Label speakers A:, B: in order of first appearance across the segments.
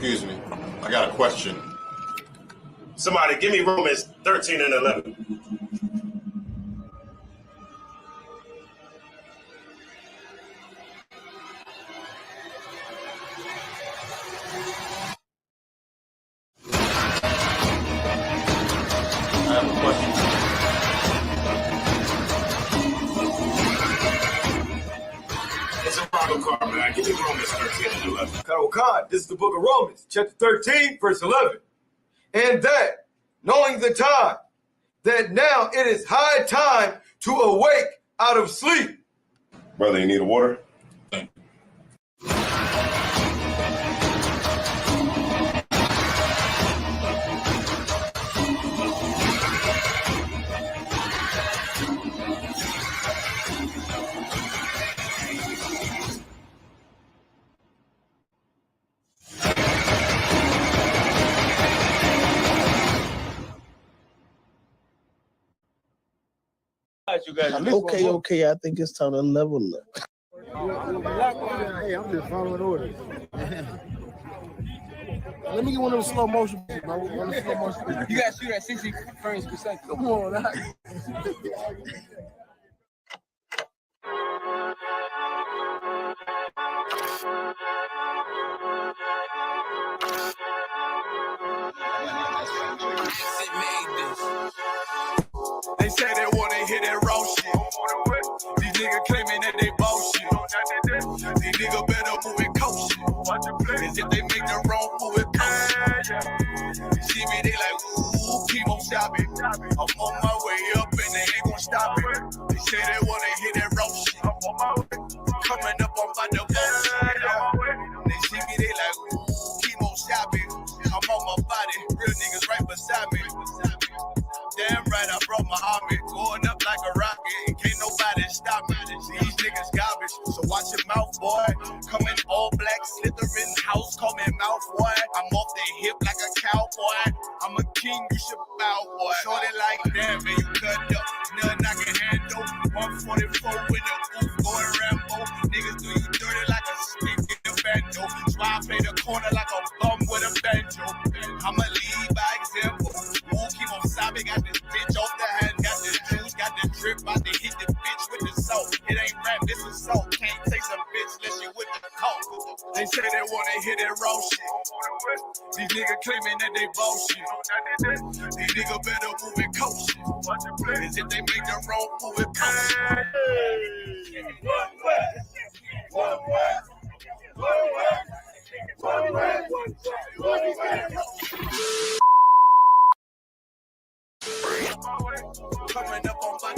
A: Excuse me, I got a question.
B: Somebody give me Romans 13 and 11.
A: I have a question.
B: It's a Bible card, man. Give me Romans 13 and 11.
C: God, this is the book of Romans, chapter 13, verse 11. And that, knowing the time, that now it is high time to awake out of sleep.
B: Brother, you need a water?
D: You guys,
E: Okay, I think it's time to level up.
F: Hey, I'm just following orders. Let me get one of those slow motion, bro. One of the slow motion.
D: you gotta shoot at 60 frames per second.
F: Come on,
G: They say they wanna hit that raw shit. These niggas claiming that they bullshit. These niggas better move it cautious. Cause if they make the wrong move, it cautious. See me, they like, ooh, keep on shopping. I'm on my way up and they ain't gon' stop it. They say they wanna hit that raw shit. Coming up on my bullshit. They see me, they like, ooh, keep on shopping. I'm on my body, real niggas right beside me. Damn right, I brought Muhammad, going up like a rocket. Can't nobody stop me. These niggas garbage, so watch your mouth, boy. Coming all black, slithering house, call me mouth, boy. I'm off the hip like a cowboy. I'm a king, you should bow, boy. Shorty like that, man, you cut up. Nothing I can handle. 144 in the booth, going Rambo. Niggas do you dirty like a snake in the bando. So I play the corner like a bum with a banjo. I'ma lead by example. Keep on sobbing, got this bitch off the hand, got this juice, got the drip, about to hit the bitch with the salt. It ain't rap, this is salt. Can't taste a bitch unless you with the coke. They say they wanna hit that raw shit. These niggas claiming that they bullshit. These niggas better move it cautious. Cause if they make the wrong move, it cautious. Coming up on my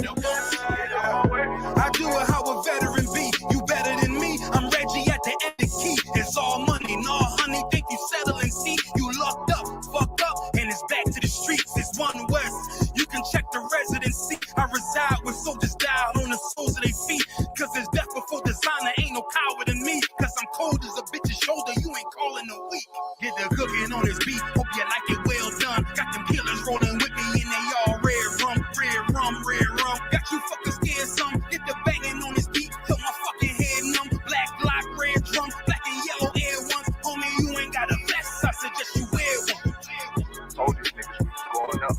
G: I do it how a veteran be. You better than me. I'm Reggie at the end of the key. It's all money, no honey. Think you settling? See, you locked up, fucked up, and it's back to the streets. It's one west. You can check the residency. I reside with soldiers died on the soles of their feet. Cause there's death before designer. Ain't no coward in me. Cause I'm cold as a bitch's shoulder. You ain't calling a week. Get the cooking on this beat. Hope you like it well done. Got them killers rolling with me and they all red rum. Got you fucking scared some. Get the banging on this beat till my fucking head numb. Black block, red drum, black and yellow air ones. Homie, you ain't got a vest. I suggest you wear one.
H: Told these niggas we was going up.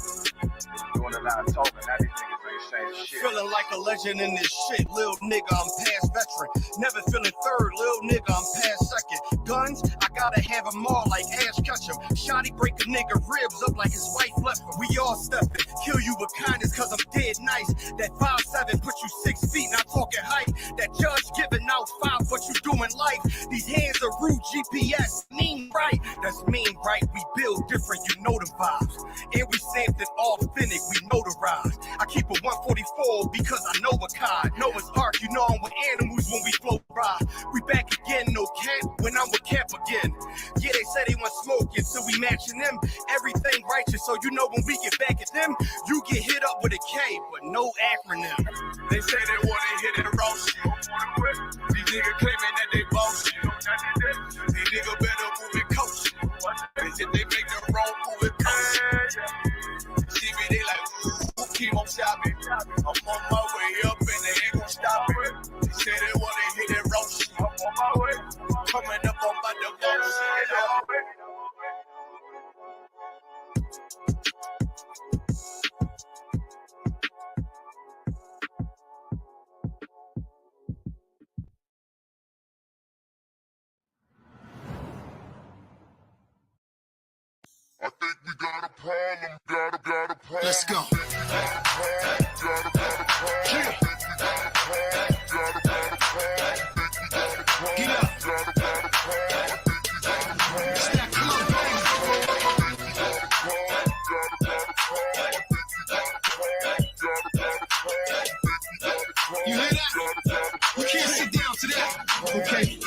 H: Doing a lot of talking. Now these niggas ain't saying shit.
G: Feeling like a legend in this shit. Lil nigga, I'm past veteran. Never feeling third. Lil nigga, I'm past second. Guns, I gotta have them all like Ash Ketchum. Shotty break a nigga ribs up like his wife left him. We all stepping. Kill you with kindness cause I'm dead nice. That 5'7" put you 6 feet, not talking height. That judge giving out 5, what you do in life. These hands are rude GPS. Mean right. That's mean right. We build different, you know the vibes. And we something authentic, we notarized. I keep a 144 because I know a kind. Noah's Ark, you know I'm with animals when we float ride. We back again, no camp, when I'm with camp again. Yeah, they said they want smoking, so we matching them. Everything righteous, so you know when we get back at them, you get hit up with a K, but no acronym.
B: They say they wanna hit that raw shit. These niggas claiming that they boss shit. These niggas better move it coach. If they make the wrong move it coach. See me, they like, ooh, keep on shopping. I'm on my way up and they ain't gon' stop it. They say they wanna hit that raw shit. I'm on my way. Coming up on my devotion.
I: I think we got a problem, got a problem.
G: Let's go. Get up. You hear that? You can't sit down to that. Okay.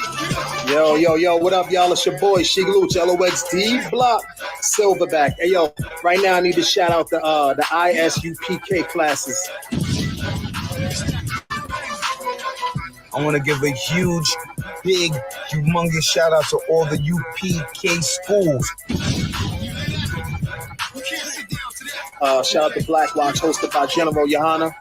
J: Yo, what up, y'all? It's your boy, Shigaluch, LOXD Block, Silverback. Hey, yo, right now I need to shout out the ISUPK classes.
K: I want to give a huge, big, humongous shout out to all the UPK schools.
J: Shout out to Black Watch, hosted by General Yohana.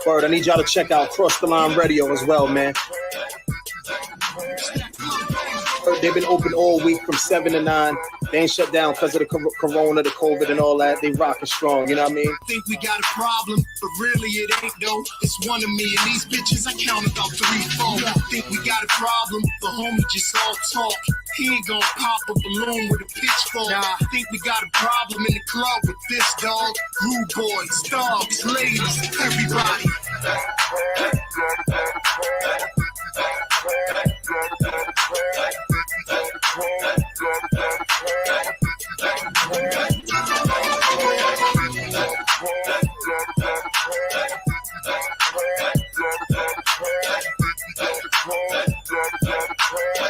J: Word, I need y'all to check out Cross the Line Radio as well, man. They've been open all week from 7 to 9. They ain't shut down because of the corona, the COVID, and all that. They rocking strong, you know what I mean?
G: Think we got a problem, but really it ain't though. It's one of me, and these bitches I count about 3, 4. Think we got a problem, but homie just all talk. He ain't gonna pop a balloon with a pitchfork. Think we got a problem in the club with this dog. Rude boys, dogs, ladies, everybody.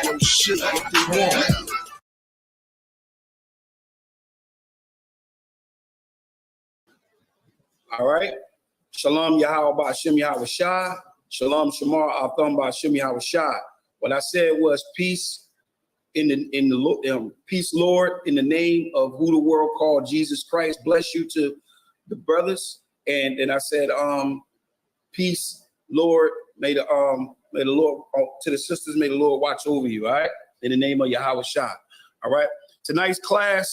K: Yo, shit, what they want?
L: All right. Shalom Yahweh Ba'Shem Yahweh Shah. Shalom Shamar Atham Ba'Shem Yahweh Shah. What I said was peace in the peace, Lord, in the name of who the world called Jesus Christ. Bless you to the brothers. And then I said, peace, Lord. May the Lord to the sisters. May the Lord watch over you. All right. In the name of Yahweh Shah. All right. Tonight's class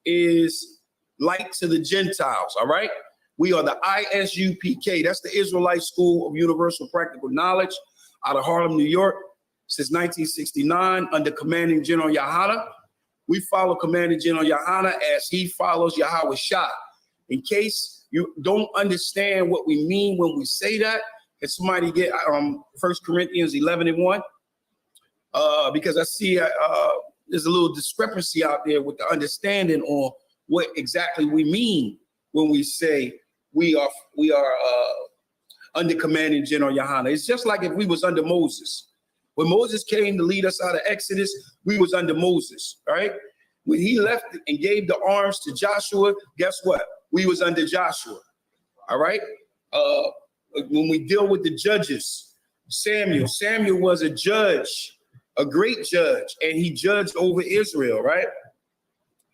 L: is Light to the Gentiles. All right. We are the ISUPK. That's the Israelite School of Universal Practical Knowledge out of Harlem, New York, since 1969 under Commanding General Yohana. We follow Commanding General Yohana as he follows Yahweh Shah. In case you don't understand what we mean when we say that, can somebody get 1 Corinthians 11:1? Because I see there's a little discrepancy out there with the understanding on what exactly we mean when we say we are under Commanding General Yohana. It's just like if we was under Moses. When Moses came to lead us out of Exodus, we was under Moses, right? When he left and gave the arms to Joshua, guess what? We was under Joshua, all right? When we deal with the judges, Samuel was a judge, a great judge, and he judged over Israel, right?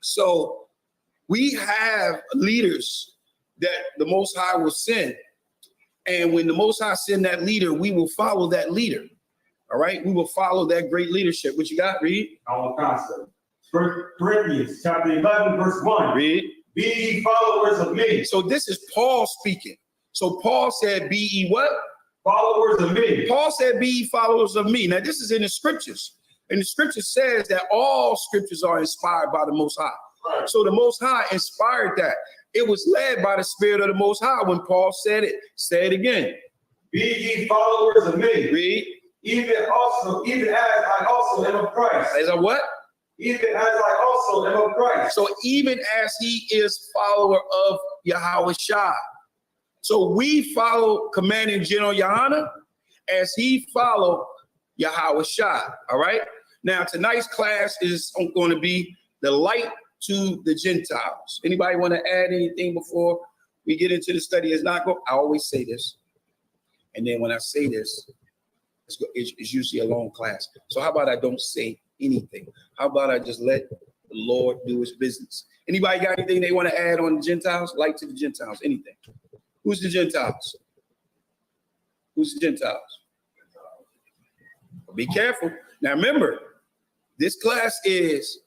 L: So we have leaders that the Most High will send. And when the Most High send that leader, we will follow that leader. All right, we will follow that great leadership. What you got? Read.
M: Our concept. 1 Corinthians chapter 11, verse 1.
L: Read.
M: Be ye followers of me.
L: So this is Paul speaking. So Paul said, be ye what?
M: Followers of me.
L: Paul said, be ye followers of me. Now this is in the scriptures. And the scripture says that all scriptures are inspired by the Most High. Right. So the Most High inspired that. It was led by the Spirit of the Most High when Paul said it. Say it again.
M: Be ye followers of me.
L: Read.
M: Even as I also am of Christ.
L: As a what?
C: even as I also am of Christ.
L: So even as he is follower of Yahweh Shai. So we follow Commanding General Yohana as he followed Yahweh Shai. All right. Now tonight's class is going to be the light to the Gentiles. Anybody want to add anything before we get into the study? It's not go. I always say this, and then when I say this, it's usually a long class. So how about I don't say anything? How about I just let the Lord do his business? Anybody got anything they want to add on the Gentiles? Light to the Gentiles, anything. Who's the Gentiles? Who's the Gentiles? Be careful. Now remember, this class is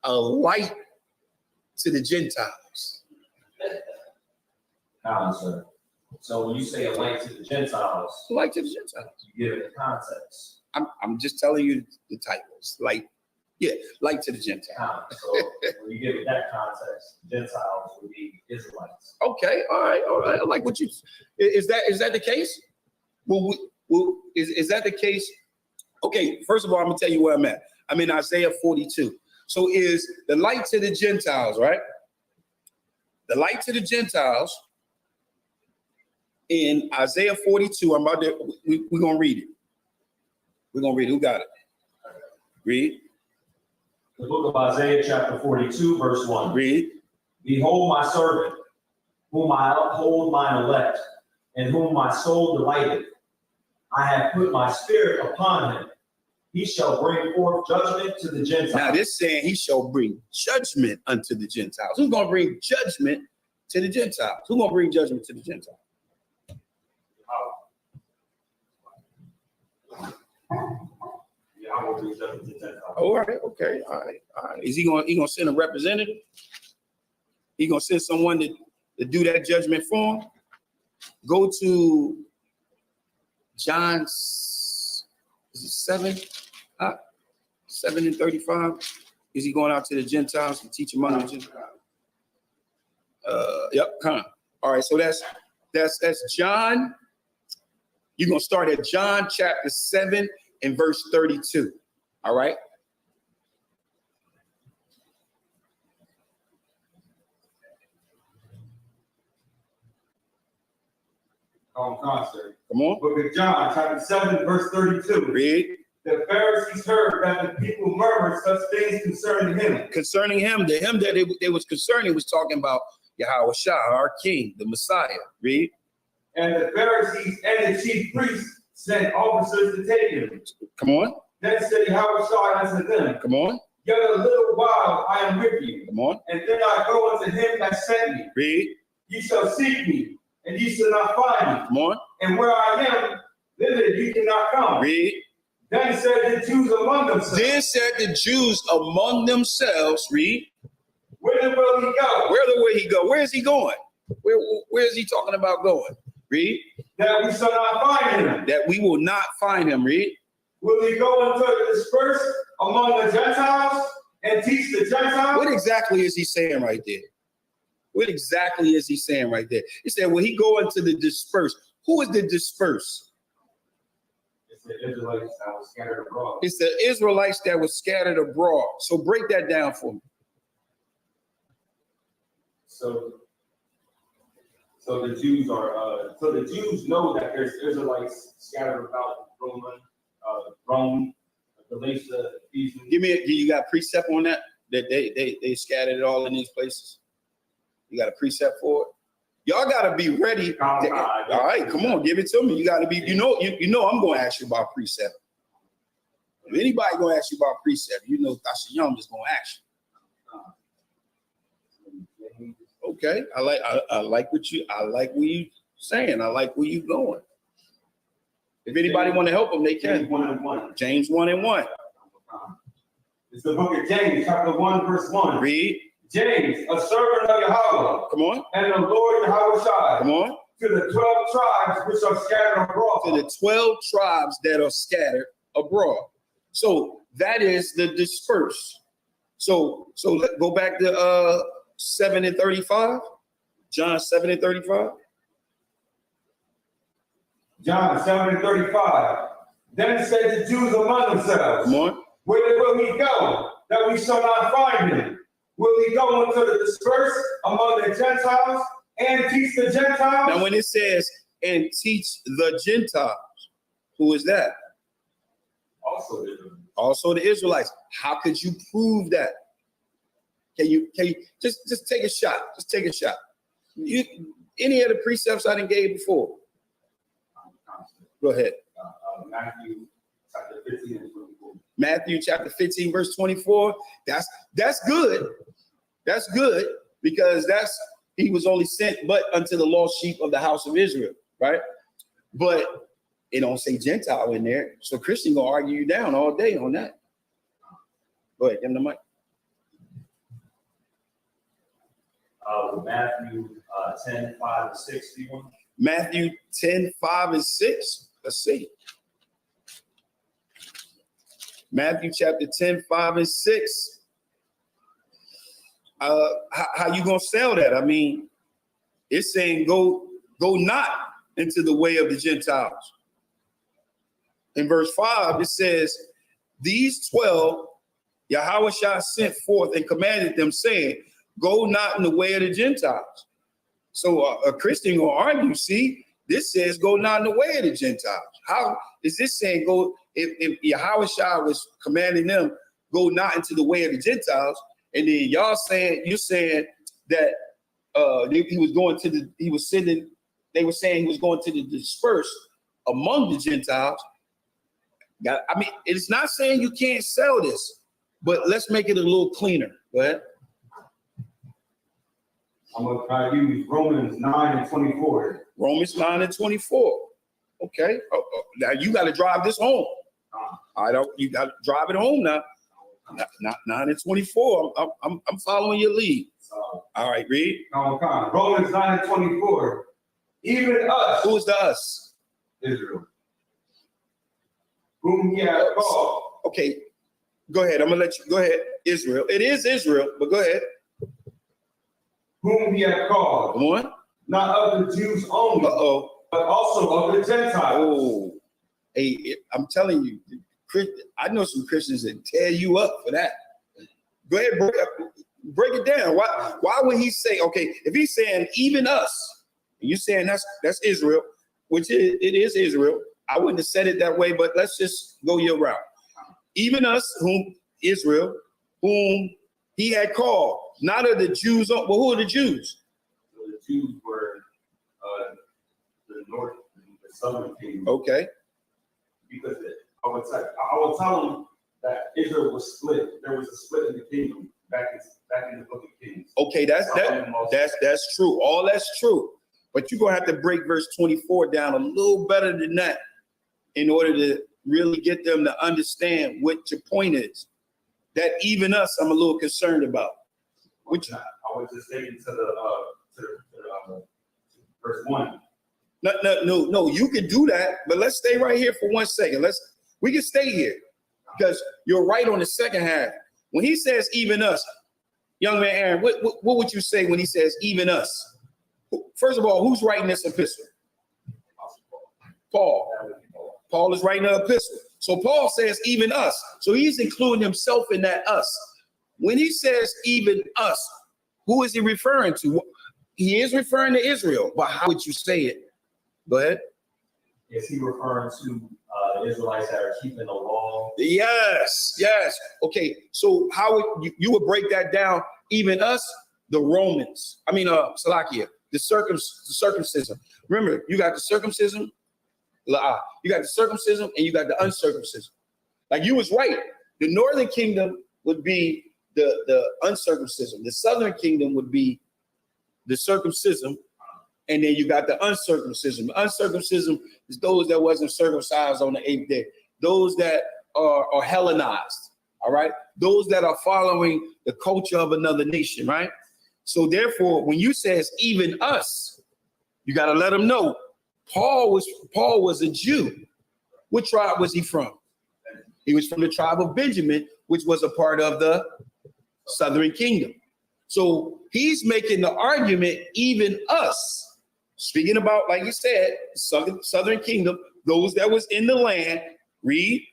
L: a light to the Gentiles.
N: Sir. So when you say a light to the Gentiles,
L: light to the Gentiles,
N: you give it the context.
L: I'm just telling you the titles. Light, yeah, light to the Gentiles.
N: So when you give it that context, Gentiles would be Israelites.
L: Okay, all right. I like what you. Is that the case? Well, is that the case? Okay, first of all, I'm gonna tell you where I'm at. I'm in Isaiah 42. So is the light to the Gentiles, right? The light to the Gentiles in Isaiah 42. I'm about to. We're gonna read it. We're gonna read it. Who got it? Read.
N: The book of Isaiah, chapter 42, verse 1.
L: Read.
N: Behold my servant, whom I uphold mine elect, in whom my soul delighteth. I have put my spirit upon him. He shall bring forth judgment to the Gentiles.
L: Now this saying he shall bring judgment unto the Gentiles. Who's going to bring judgment to the Gentiles? Who's going to bring judgment to the Gentiles?
N: I will bring judgment to the Gentiles.
L: All right, okay, all right. Is he going to send a representative? He going to send someone to do that judgment for him? Go to John 7, 7 and 35. Is he going out to the Gentiles to teach among the Gentiles? Yep, come on. All right, so that's John. You're gonna start at John chapter 7 and verse 32. All right.
C: Come
L: on.
C: Book of John, chapter 7, verse 32.
L: Read.
C: The Pharisees heard that the people murmured such things concerning him.
L: Concerning him, the him that they was concerning was talking about Yahweh Shai, our King, the Messiah. Read.
C: And the Pharisees and the chief priests sent officers to take him.
L: Come on.
C: Then said Yahweh Shai unto them,
L: Come on.
C: Yet a little while I am with you.
L: Come on.
C: And then I go unto him that sent me.
L: Read.
C: Ye shall seek me, and ye shall not find me.
L: Come on.
C: And where I am, thither ye cannot come.
L: Read.
C: Then said the Jews among themselves.
L: Then said the Jews among themselves. Read.
C: Whither will he go?
L: Where will he go? Where is he going? Where is he talking about going? Read.
C: That we shall not find him.
L: That we will not find him. Read.
C: Will he go into disperse among the Gentiles and teach the Gentiles?
L: What exactly is he saying right there? What exactly is he saying right there? He said, will he go into the disperse? Who is the disperse?
N: It's the Israelites that was scattered abroad.
L: It's the Israelites that were scattered abroad. So break that down for me.
N: So the Jews know that there's Israelites scattered about Rome, Galatia, Ephesians.
L: You got precept on that? That they scattered it all in these places? You got a precept for it? Y'all gotta be ready. All right, come on, give it to me. You gotta be, you know I'm gonna ask you about precept. If anybody gonna ask you about precept, you know Tasha Young is gonna ask you. Okay, I like what you saying. I like where you going. If anybody want to help them, they can.
C: James 1 and 1.
L: James 1 and 1.
C: It's the book of James, chapter 1, verse 1.
L: Read.
C: James, a servant of Yahweh.
L: Come on.
C: And the Lord Yahweh Shai.
L: Come on.
C: To the 12 tribes which are scattered abroad.
L: To the 12 tribes that are scattered abroad. So that is the dispersed. So let's go back to 7 and 35. John 7 and 35.
C: John 7 and 35. Then said the Jews among themselves.
L: Come on.
M: Whither will he go, that we shall not find him? Will he go into the dispersed among the Gentiles and teach the Gentiles?
L: Now, when it says, and teach the Gentiles, who is that? Also the Israelites. How could you prove that? Can you just take a shot? Just take a shot. Any of the precepts I didn't gave before? Go ahead.
M: Matthew chapter 15 and 24.
L: Matthew chapter 15, verse 24. That's good. That's good, because he was only sent but unto the lost sheep of the house of Israel, right? But it don't say Gentile in there. So Christian gonna argue you down all day on that. Go ahead, give him the mic.
N: Matthew 10, 5, and 6,
L: Matthew 10, 5, and 6. Let's see. Matthew chapter 10, 5, and 6. How you gonna sell that? I mean, it's saying go not into the way of the Gentiles. In verse 5, it says, these 12 Yahushua sent forth and commanded them, saying, go not in the way of the Gentiles. So a Christian gonna argue, see, this says go not in the way of the Gentiles. How is this saying go, if Yahushua was commanding them, go not into the way of the Gentiles, and then you're saying that they were saying he was going to the dispersed among the Gentiles. I mean, it's not saying you can't sell this, but let's make it a little cleaner. Go ahead.
M: I'm going to try to use Romans 9 and 24.
L: Romans 9 and 24. Okay. Now you got to drive this home. You got to drive it home now. Not 9 and 24. I'm following your lead. All right, read.
M: Romans 9 and 24. Even us.
L: Who's the us?
M: Israel. Whom he has called.
L: Okay, go ahead. I'm gonna let you go ahead. Israel. It is Israel, but go ahead.
M: Whom he has called.
L: Come on.
M: Not of the Jews only. But also of the Gentiles.
L: Oh, hey, I'm telling you, I know some Christians that tear you up for that. Go ahead, break it down. Why would he say, okay, if he's saying even us, and you're saying that's Israel, which it is Israel. I wouldn't have said it that way, but let's just go your route. Even us, whom Israel, whom he had called, not of the Jews. Well, who are the Jews?
N: So the Jews were the north, the southern kingdom.
L: Okay.
N: Because I would tell them that Israel was split. There was a split in the kingdom back in the book of Kings.
L: Okay, that's true. All that's true. But you're gonna have to break verse 24 down a little better than that in order to really get them to understand what your point is. That even us, I'm a little concerned about. Which
N: I was just taking to the verse 1.
L: No, you can do that, but let's stay right here for 1 second. We can stay here because you're right on the second half. When he says even us, young man Aaron, what would you say when he says even us? First of all, who's writing this epistle? Paul. Paul is writing an epistle. So Paul says even us. So he's including himself in that us. When he says even us, who is he referring to? He is referring to Israel, but how would you say it? Go ahead.
N: Is he referring to the Israelites that are keeping the law?
L: Yes. Okay, so how would you would break that down? Even us, the Romans. I mean, Salakia, the circumcision. Remember, you got the circumcision, you got the circumcision, and you got the uncircumcision. Like you was right. The northern kingdom would be the uncircumcision. The southern kingdom would be the circumcision, and then you got the uncircumcision. The uncircumcision is those that wasn't circumcised on the 8th day. Those that are Hellenized, all right? Those that are following the culture of another nation, right? So therefore, when you says even us, you got to let them know Paul was a Jew. What tribe was he from? He was from the tribe of Benjamin, which was a part of the southern kingdom. So he's making the argument, even us, speaking about, like you said, southern kingdom, those that was in the land. Read.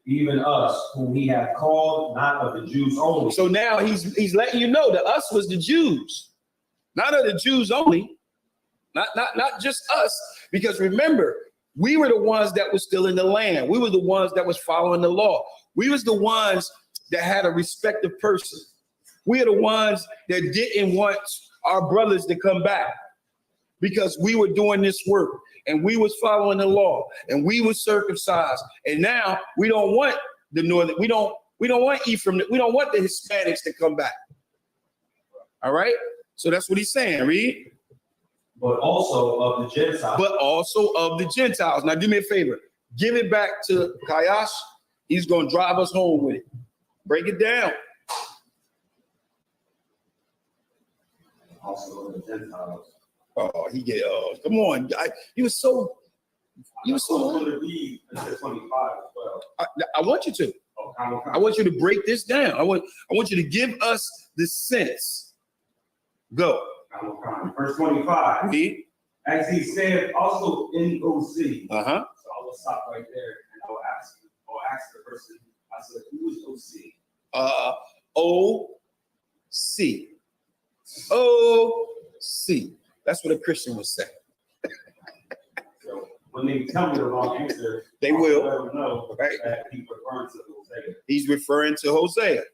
N: even us, whom he hath called, not of the Jews only.
L: So now he's letting you know that us was the Jews, not of the Jews only, not just us. Because remember, we were the ones that was still in the land. We were the ones that was following the law. We was the ones that had a respective person. We are the ones that didn't want our brothers to come back because we were doing this work and we was following the law and we were circumcised. And now we don't want the northern, we don't want Ephraim, we don't want the Hispanics to come back. All right. So that's what he's saying. Read.
N: But also of the Gentiles.
L: But also of the Gentiles. Now do me a favor. Give it back to Kayash. He's going to drive us home with it. Break it down.
N: Also of the Gentiles.
L: Oh, come on. You were so.
N: I'm going to read until 25 as well.
L: I want you to. I want you to break this down. I want you to give us the sense. Go.
N: Verse 25.
L: Read.
N: As he said also in OC.
L: Uh-huh.
N: So I will stop right there and I'll ask the person. I said, who is OC?
L: O-C. O-C. That's what a Christian would say.
N: So when they tell me the wrong answer,
L: they will.
N: Let them know
L: right.
N: That he's referring to Hosea.
L: He's referring to Hosea.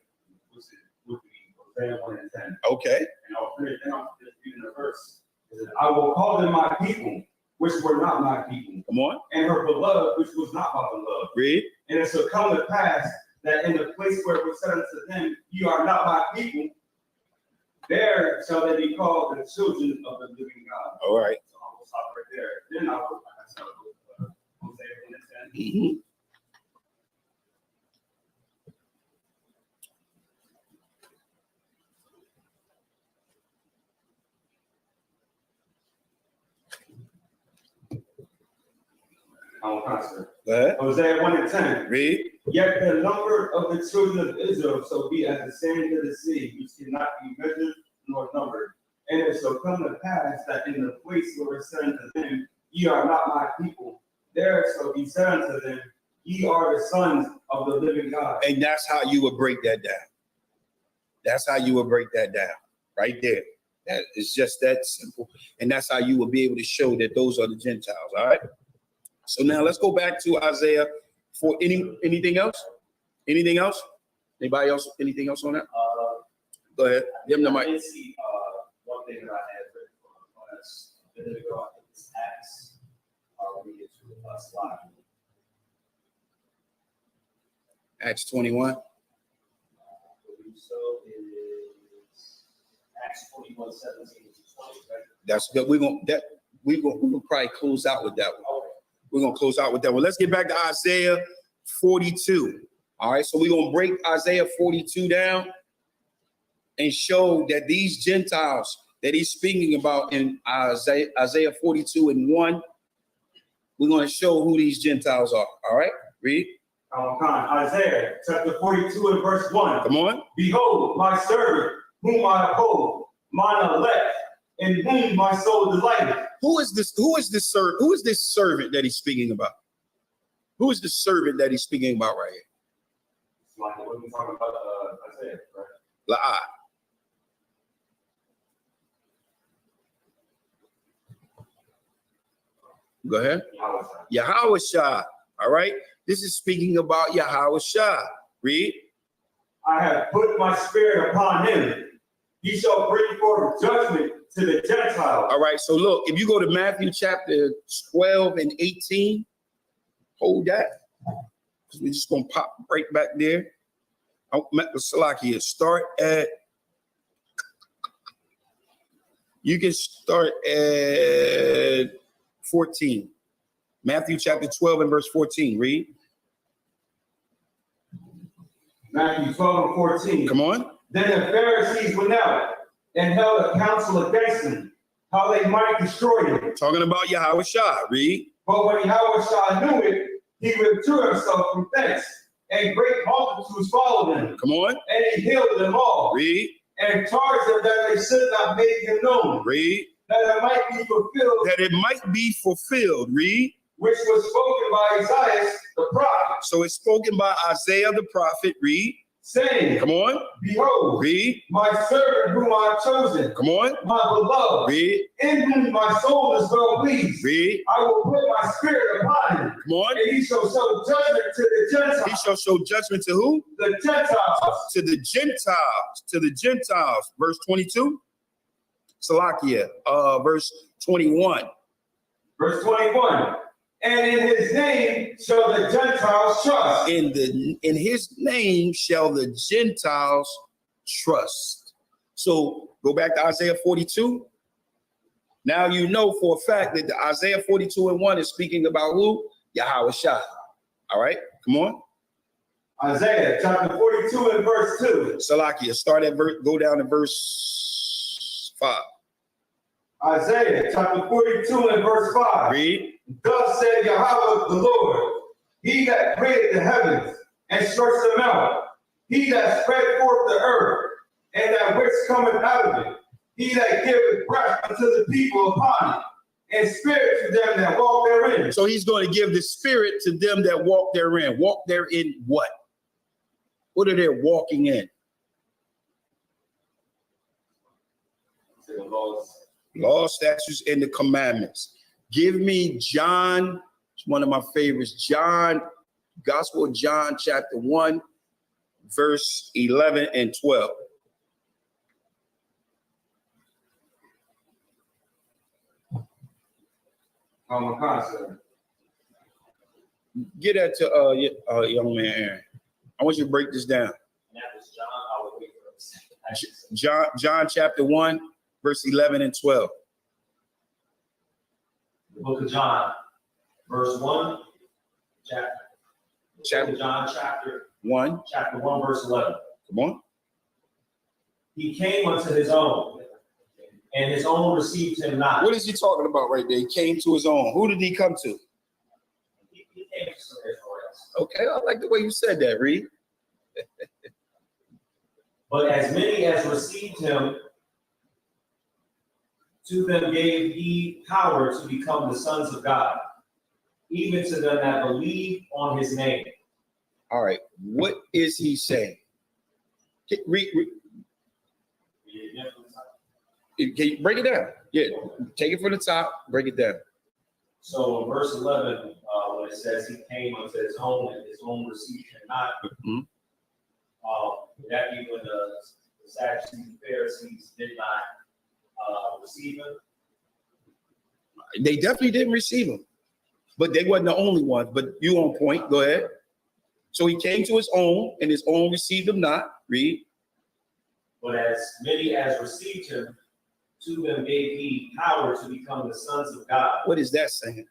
N: Which would be Hosea 1 and 10.
L: Okay.
N: And I'll finish reading the verse. It says, I will call them my people, which were not my people.
L: Come on.
N: And her beloved, which was not my beloved.
L: Read.
N: And it shall come to pass that in the place where it was said unto them, you are not my people, there shall they be called the children of the living God.
L: All right.
N: So I will stop right there. Then I will start with Hosea 1 and 10.
L: Mm-hmm.
N: Hosea 1 and 10.
L: Read.
N: Yet the number of the children of Israel shall be as the sand of the sea, which cannot be measured nor numbered. And it shall come to pass that in the place where it said unto them, ye are not my people, there shall be said unto them, ye are the sons of the living God.
L: And that's how you would break that down. That's how you would break that down. Right there. That is just that simple. And that's how you will be able to show that those are the Gentiles. All right. So now let's go back to Isaiah for anything else? Anything else? Anybody else? Anything else on that? Go ahead. Give them the mic.
N: I did see one thing that I had written for us a minute ago. I think it's Acts. I'll read it to us live.
L: Acts 21.
N: So it is Acts 21, 17 to 20, right?
L: That's good. We're gonna probably close out with that one.
N: Okay.
L: We're gonna close out with that one. Let's get back to Isaiah 42. All right, so we're gonna break Isaiah 42 down and show that these Gentiles that he's speaking about in Isaiah 42 and 1, we're gonna show who these Gentiles are. All right, read.
N: Isaiah chapter 42 and verse 1.
L: Come on.
N: Behold, my servant, whom I uphold, mine elect, in whom my soul delighted.
L: Who is this servant that he's speaking about? Who is the servant that he's speaking about right here?
N: It's like what we're talking about Isaiah, right?
L: La'ah. Go ahead. Yahweh Shah. All right. This is speaking about Yahweh Shah. Read.
N: I have put my spirit upon him. He shall bring forth judgment to the Gentiles.
L: All right. So look, if you go to Matthew chapter 12 and 18, hold that. Because we're just going to pop right back there. Salakia, start at, you can start at 14. Matthew chapter 12 and verse 14. Read.
N: Matthew 12 and 14.
L: Come on.
N: Then the Pharisees went out and held a council against him, how they might destroy him.
L: Talking about Yahweh Shah. Read.
N: But when Yahweh Shah knew it, he withdrew himself from thence, and great multitudes followed him.
L: Come on.
N: And he healed them all.
L: Read.
N: And charged them that they should not make him known.
L: Read.
N: That it might be fulfilled.
L: That it might be fulfilled. Read.
N: Which was spoken by Isaiah the prophet.
L: So it's spoken by Isaiah the prophet. Read.
M: Saying,
L: Come on.
M: behold,
L: Read.
M: my servant whom I have chosen,
L: Come on.
M: my beloved,
L: Read.
M: in whom my soul is well pleased.
L: Read.
M: I will put my spirit upon him.
L: Come on.
M: And he shall show judgment to the Gentiles.
L: He shall show judgment to who?
M: The Gentiles.
L: To the Gentiles. To the Gentiles. Verse 22. Salakia. Verse 21.
M: Verse 21. And in his name shall the Gentiles trust.
L: In his name shall the Gentiles trust. So go back to Isaiah 42. Now you know for a fact that the Isaiah 42:1 is speaking about who? Yahweh Shai. All right, come on.
M: Isaiah chapter 42 and verse 2.
L: Salakia, start at go down to verse 5.
M: Isaiah chapter 42 and verse 5.
L: Read.
M: Thus said Yahweh the Lord, he that created the heavens and stretched them out, he that spread forth the earth, and that which cometh out of it, he that giveth breath unto the people upon it, and spirit to them that walk therein.
L: So he's going to give the spirit to them that walk therein. Walk therein what? What are they walking in? Law, statutes, and the commandments. Give me John, it's one of my favorites, John, Gospel of John, chapter 1, verse 11 and 12.
M: Common concept.
L: Get that to young man Aaron. I want you to break this down. John chapter 1, verse 11 and 12.
N: The book of John, verse 1, chapter John, chapter
L: 1,
N: verse 11.
L: Come on.
N: He came unto his own, and his own received him not.
L: What is he talking about right there? He came to his own. Who did he come to?
N: He came to some Israelites.
L: Okay, I like the way you said that, Reed.
N: But as many as received him, to them gave he power to become the sons of God, even to them that believe on his name.
L: All right, what is he saying? Read. Can you break it down? Yeah, take it from the top, break it down.
N: So in verse 11, when it says he came unto his own, and his own received him not, would that be when the Sadducees and Pharisees did not receive him?
L: They definitely didn't receive him, but they wasn't the only ones. But you on point. Go ahead. So he came to his own, and his own received him not. Read.
N: But as many as received him, to them gave he power to become the sons of God.
L: What is that saying?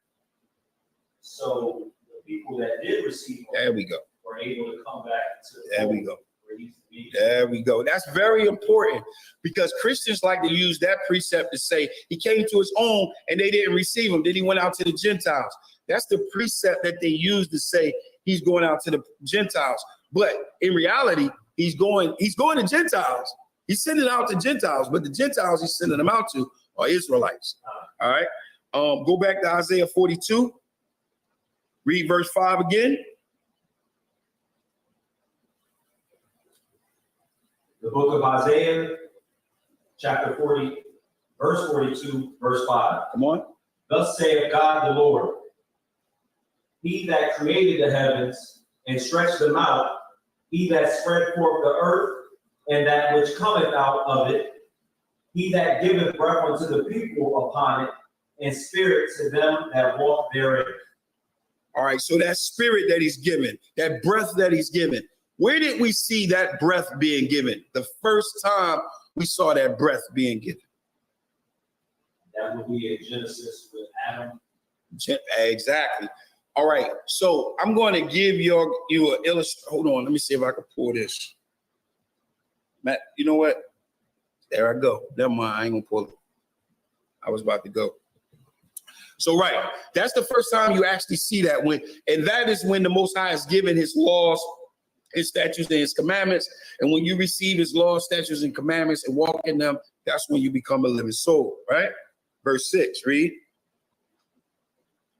N: So the people that did receive him,
L: there we go,
N: were able to come back to the
L: there we go.
N: Where he used to be.
L: There we go. That's very important because Christians like to use that precept to say he came to his own and they didn't receive him. Then he went out to the Gentiles. That's the precept that they use to say he's going out to the Gentiles. But in reality, he's going to Gentiles. He's sending out to Gentiles, but the Gentiles he's sending them out to are Israelites. All right. Go back to Isaiah 42. Read verse 5 again.
N: The book of Isaiah, chapter 40, verse 42, verse 5.
L: Come on.
N: Thus saith God the Lord, he that created the heavens and stretched them out, he that spread forth the earth, and that which cometh out of it, he that giveth breath unto the people upon it, and spirit to them that walk therein.
L: All right, so that spirit that he's given, that breath that he's given, where did we see that breath being given? The first time we saw that breath being given.
N: That would be in Genesis with Adam.
L: Exactly. All right, so I'm going to give you an illustration. Hold on, let me see if I can pull this. Matt, you know what? There I go. Never mind, I ain't gonna pull it. I was about to go. So right, that's the first time you actually see that and that is when the Most High is given his laws, his statutes, and his commandments. And when you receive his laws, statutes, and commandments and walk in them, that's when you become a living soul, right? Verse 6, read.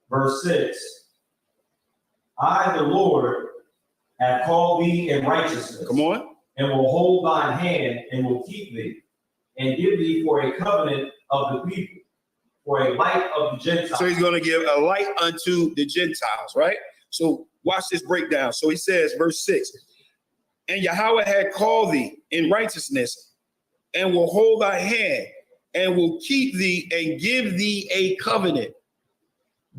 N: Verse 6. I, the Lord, have called thee in righteousness.
L: Come on.
N: And will hold thine hand and will keep thee and give thee for a covenant of the people, for a light of the Gentiles.
L: So he's going to give a light unto the Gentiles, right? So watch this breakdown. So he says, verse 6, and Yahweh had called thee in righteousness and will hold thy hand and will keep thee and give thee a covenant.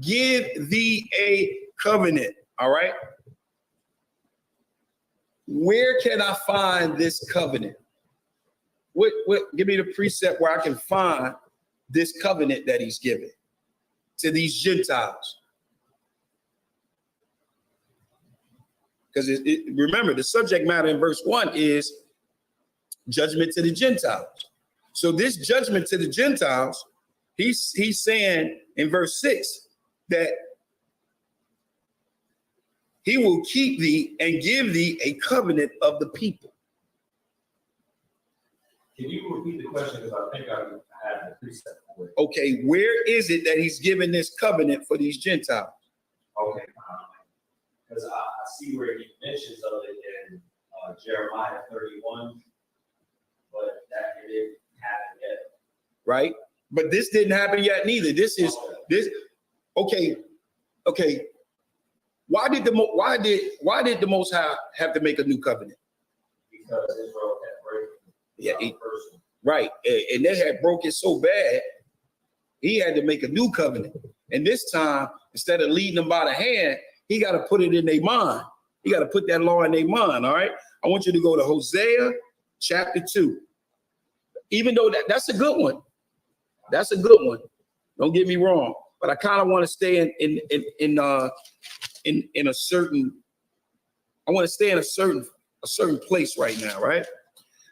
L: Give thee a covenant, all right? Where can I find this covenant? What give me the precept where I can find this covenant that he's giving to these Gentiles. Because remember, the subject matter in verse 1 is judgment to the Gentiles. So this judgment to the Gentiles, he's saying in verse 6 that he will keep thee and give thee a covenant of the people.
N: Can you repeat the question? Because I think I had the precept for it.
L: Okay, where is it that he's giving this covenant for these Gentiles?
N: Okay, because I see where he mentions of it in Jeremiah 31, but that it didn't happen yet.
L: Right, but this didn't happen yet neither. This is this. Okay. Why did the Most High have to make a new covenant?
N: Because Israel had breaking.
L: Yeah, right. And they had broken so bad, he had to make a new covenant. And this time, instead of leading them by the hand, he got to put it in their mind. He got to put that law in their mind. All right. I want you to go to Hosea chapter 2. Even though that's a good one. That's a good one. Don't get me wrong. But I kind of want to stay in a certain. I want to stay in a certain place right now, right?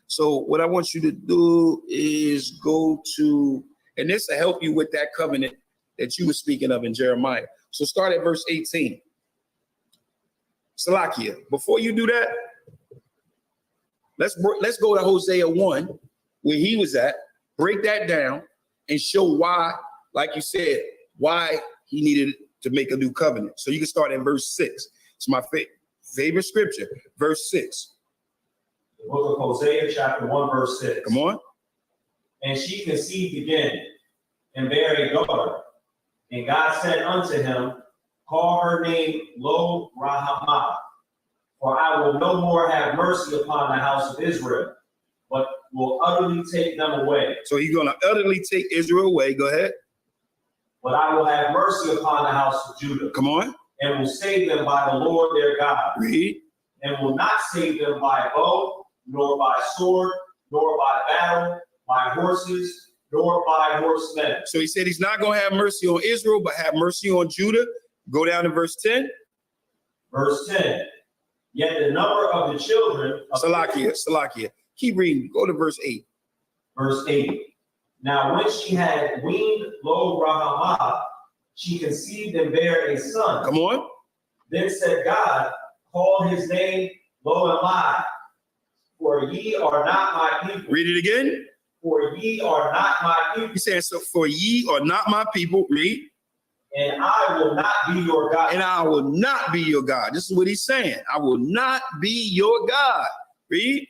L: So what I want you to do is go to, and this will help you with that covenant that you were speaking of in Jeremiah. So start at verse 18. Salakia, before you do that, let's go to Hosea 1, where he was at, break that down, and show why, like you said, why he needed to make a new covenant. So you can start at verse 6. It's my favorite scripture, verse 6.
N: The book of Hosea, chapter 1, verse 6.
L: Come on.
N: And she conceived again and bare a daughter. And God said unto him, call her name Lo Rahamah, for I will no more have mercy upon the house of Israel, but will utterly take them away.
L: So he's going to utterly take Israel away. Go ahead.
N: But I will have mercy upon the house of Judah.
L: Come on.
N: And will save them by the Lord their God.
L: Read.
N: And will not save them by bow, nor by sword, nor by battle, by horses, nor by horsemen.
L: So he said he's not going to have mercy on Israel, but have mercy on Judah. Go down to verse 10.
N: Verse 10. Yet the number of the children of
L: Salakia. Keep reading. Go to verse 8.
N: Verse 8. Now when she had weaned Lo Rahamah, she conceived and bare a son.
L: Come on.
N: Then said God, call his name Lo Amai, for ye are not my people.
L: Read it again.
N: For ye are not my people.
L: He says, so for ye are not my people. Read.
N: And I will not be your God.
L: And I will not be your God. This is what he's saying. I will not be your God. Read.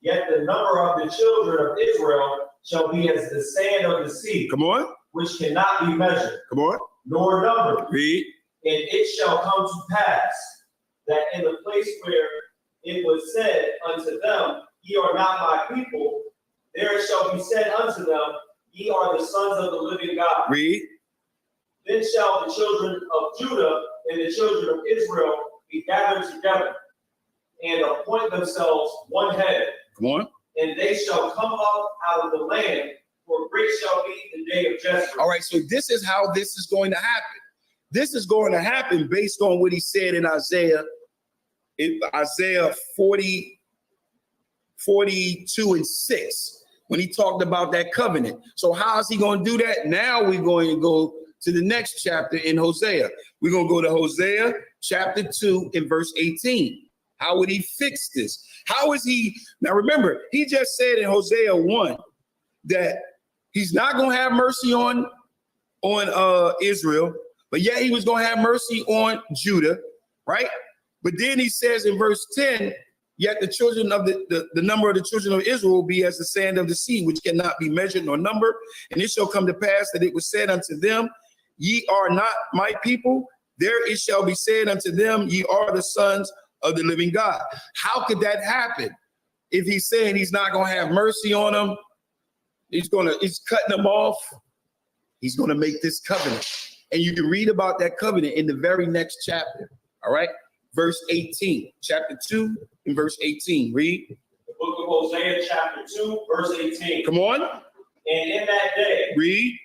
N: Yet the number of the children of Israel shall be as the sand of the sea.
L: Come on.
N: Which cannot be measured.
L: Come on.
N: Nor numbered.
L: Read.
N: And it shall come to pass that in the place where it was said unto them, ye are not my people, there shall be said unto them, ye are the sons of the living God.
L: Read.
N: Then shall the children of Judah and the children of Israel be gathered together and appoint themselves one head.
L: Come on.
N: And they shall come up out of the land, for great shall be the day of judgment.
L: All right, so this is how this is going to happen. This is going to happen based on what he said in Isaiah 40, 42 and 6, when he talked about that covenant. So how is he going to do that? Now we're going to go to the next chapter in Hosea. We're going to go to Hosea chapter 2 and verse 18. How would he fix this? How is he? Now remember, he just said in Hosea 1 that he's not going to have mercy on Israel, but yet he was going to have mercy on Judah. right? But then he says in verse 10, yet the children of the number of the children of Israel will be as the sand of the sea, which cannot be measured nor numbered. And it shall come to pass that it was said unto them, ye are not my people. There it shall be said unto them, ye are the sons of the living God. How could that happen? If he's saying he's not going to have mercy on them, he's cutting them off. He's going to make this covenant. And you can read about that covenant in the very next chapter. All right. Verse 18, chapter 2 and verse 18. Read.
N: The book of Hosea, chapter 2, verse 18.
L: Come on.
N: And in that day,
L: read.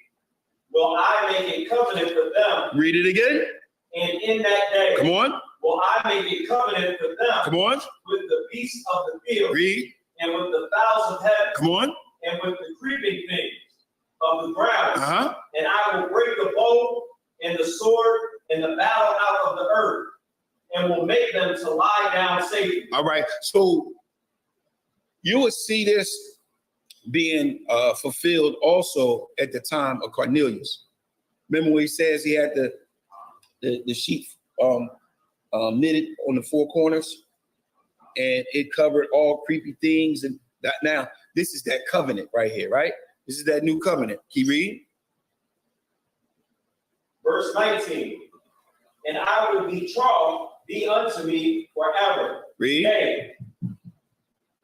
N: Will I make a covenant for them.
L: Read it again.
N: And in that day,
L: come on.
N: Will I make a covenant for them.
L: Come on.
N: With the beasts of the field.
L: Read.
N: And with the fowls of heaven.
L: Come on.
N: And with the creeping things of the ground.
L: Uh-huh.
N: And I will break the bow and the sword and the battle out of the earth, and will make them to lie down safely.
L: All right. So you would see this being fulfilled also at the time of Cornelius. Remember when he says he had the sheet knitted on the four corners, and it covered all creepy things. And that now this is that covenant right here, right? This is that new covenant. Keep reading.
N: Verse 19. And I will betroth thee unto me forever.
L: Read.
N: Yea,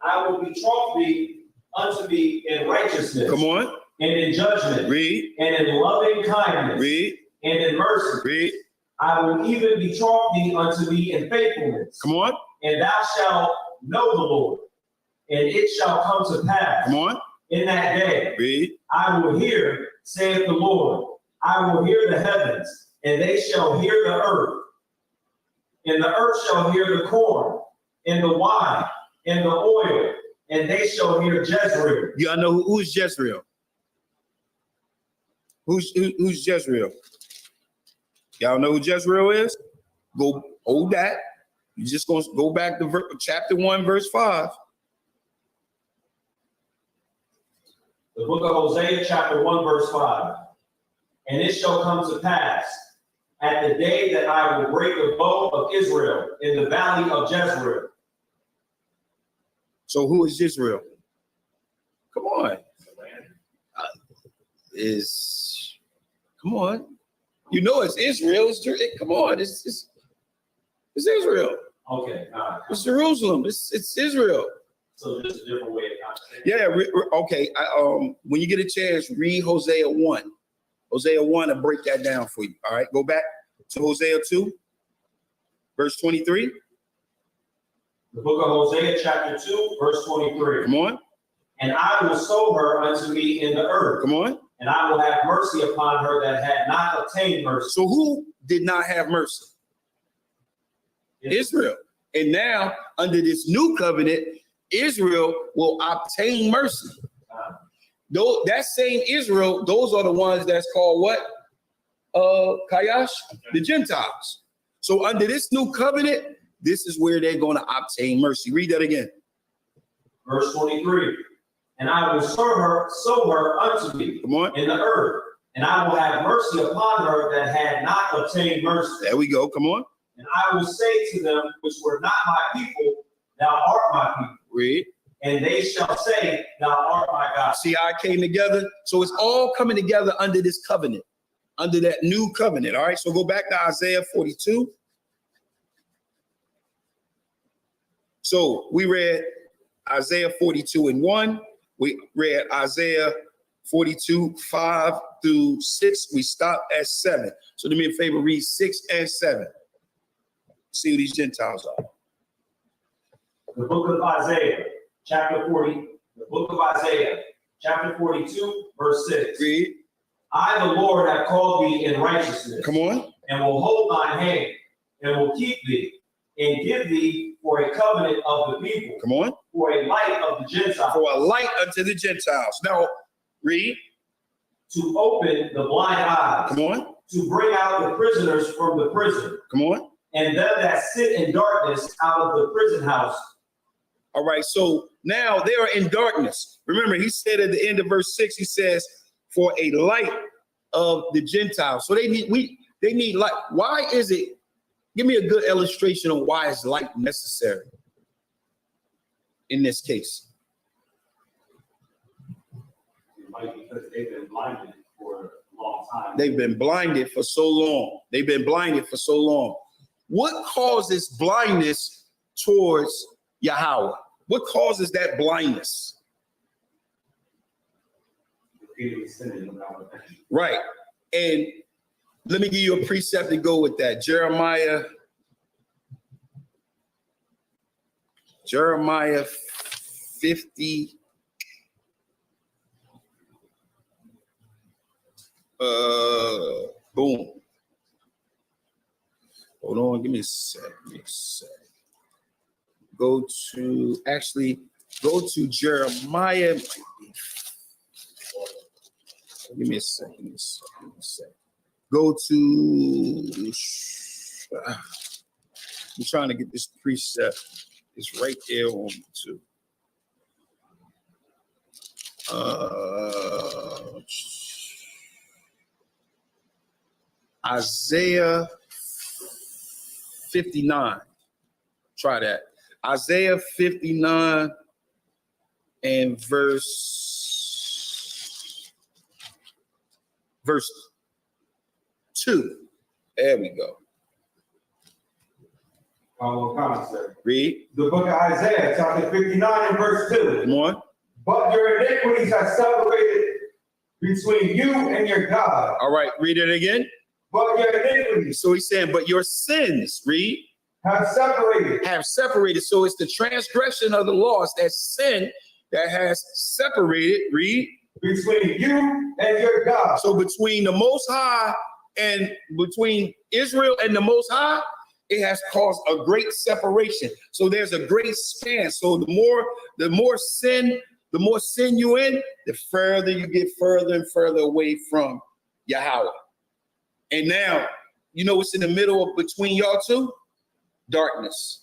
N: I will betroth thee unto me in righteousness.
L: Come on.
N: And in judgment.
L: Read.
N: And in loving kindness.
L: Read.
N: And in mercy.
L: Read.
N: I will even betroth thee unto me in faithfulness.
L: Come on.
N: And thou shalt know the Lord. And it shall come to pass.
L: Come on.
N: In that day.
L: Read.
N: I will hear, saith the Lord. I will hear the heavens, and they shall hear the earth. And the earth shall hear the corn, and the wine, and the oil, and they shall hear Jezreel.
L: Y'all know who's Jezreel? Who's Jezreel? Y'all know who Jezreel is? Go hold that. You just gonna go back to chapter 1, verse 5.
N: The book of Hosea, chapter 1, verse 5. And it shall come to pass at the day that I will break the bow of Israel in the valley of Jezreel.
L: So who is Israel? Come on. Come on. You know it's Israel. Come on. It's Israel.
N: Okay. All right.
L: It's Jerusalem. It's Israel.
N: So just a different way of conversation.
L: Yeah. Okay. When you get a chance, read Hosea 1. Hosea 1 and break that down for you. All right, go back to Hosea 2, verse 23.
N: The book of Hosea, chapter 2, verse 23.
L: Come on.
N: And I will sow her unto me in the earth.
L: Come on.
N: And I will have mercy upon her that had not obtained mercy.
L: So who did not have mercy? Israel. And now, under this new covenant, Israel will obtain mercy. Though that same Israel, those are the ones that's called what? Kayash, the Gentiles. So under this new covenant, this is where they're going to obtain mercy. Read that again.
N: Verse 23. And I will sow her unto me in the earth, and I will have mercy upon her that had not obtained mercy.
L: There we go. Come on.
N: And I will say to them which were not my people, thou art my people.
L: Read.
N: And they shall say, thou art my God.
L: See how it came together? So it's all coming together under this covenant, under that new covenant. All right, so go back to Isaiah 42. So we read Isaiah 42 and 1. We read Isaiah 42, 5 through 6. We stopped at 7. So do me a favor, read 6 and 7. See who these Gentiles are.
N: The book of Isaiah. Chapter 40, the book of Isaiah, chapter 42, verse 6.
L: Read.
N: I, the Lord, have called thee in righteousness.
L: Come on.
N: And will hold thine hand, and will keep thee, and give thee for a covenant of the people.
L: Come on.
N: For a light of the Gentiles.
L: For a light unto the Gentiles. Now, read.
N: To open the blind eyes.
L: Come on.
N: To bring out the prisoners from the prison.
L: Come on.
N: And them that sit in darkness out of the prison house.
L: All right, so now they are in darkness. Remember, he said at the end of verse 6, he says, for a light of the Gentiles. So they need light. Why is it Give me a good illustration on why is light necessary in this case.
N: Because they've been blinded for a long time.
L: They've been blinded for so long. They've been blinded for so long. What causes blindness towards Yahweh? What causes that blindness? Right. And let me give you a precept to go with that. Jeremiah 50. Boom. Hold on, give me a sec. Go to Jeremiah. Give me a second. Go to. I'm trying to get this precept. It's right there on me too. Isaiah 59. Try that. Isaiah 59 and verse 2. There we go. Read.
M: The book of Isaiah, chapter 59 and verse 2.
L: Come on.
M: But your iniquities have separated between you and your God.
L: All right, read it again.
M: But your iniquities.
L: So he's saying, but your sins, read.
M: Have separated.
L: So it's the transgression of the laws, that sin that has separated, read.
M: Between you and your God.
L: So between the Most High and between Israel and the Most High, it has caused a great separation. So there's a great span. So the more sin you in, the further you get further and further away from Yahweh. And now, you know what's in the middle of between y'all two? Darkness.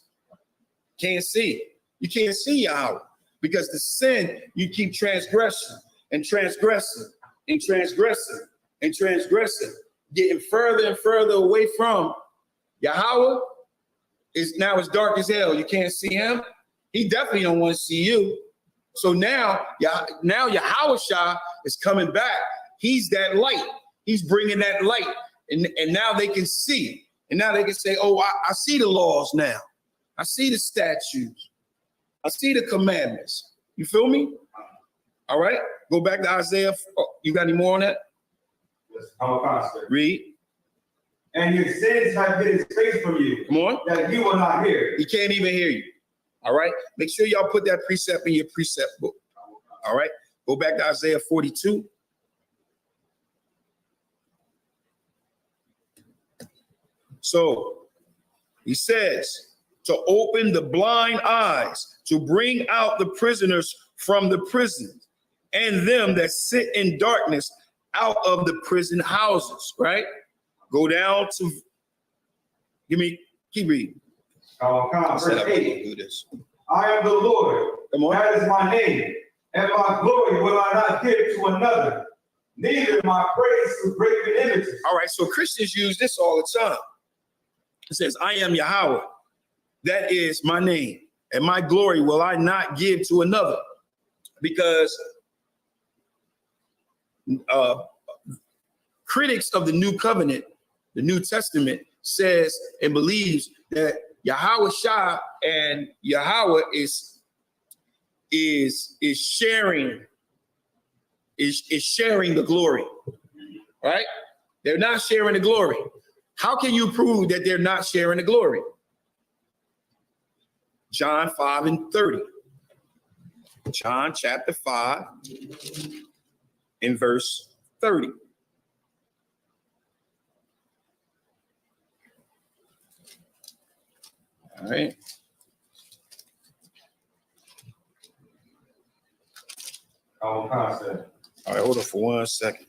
L: Can't see. You can't see Yahweh because the sin, you keep transgressing and transgressing and transgressing and transgressing, getting further and further away from Yahweh. Is now it's dark as hell. You can't see him. He definitely don't want to see you. So now Yahweh Shah is coming back. He's that light. He's bringing that light. And now they can see. And now they can say, oh, I see the laws now. I see the statutes. I see the commandments. You feel me? All right. Go back to Isaiah. Oh, you got any more on that?
M: Yes,
L: read.
M: And your sins have hid his face from you.
L: Come on.
M: That he will not hear.
L: He can't even hear you. All right. Make sure y'all put that precept in your precept book. All right. Go back to Isaiah 42. So he says to open the blind eyes, to bring out the prisoners from the prison, and them that sit in darkness out of the prison houses. Right? Go down to, keep reading.
M: Verse 8.
L: Do this.
M: I am the Lord.
L: Come on.
M: That is my name. And my glory will I not give to another, neither my praise to graven images.
L: All right, so Christians use this all the time. It says, I am Yahweh. That is my name. And my glory will I not give to another. Because critics of the New Covenant, the New Testament, says and believes that Yahweh Shah and Yahweh is sharing the glory, right? They're not sharing the glory. How can you prove that they're not sharing the glory? John 5 and 30. John chapter 5 and verse 30. All right.
M: All right,
L: hold on for 1 second.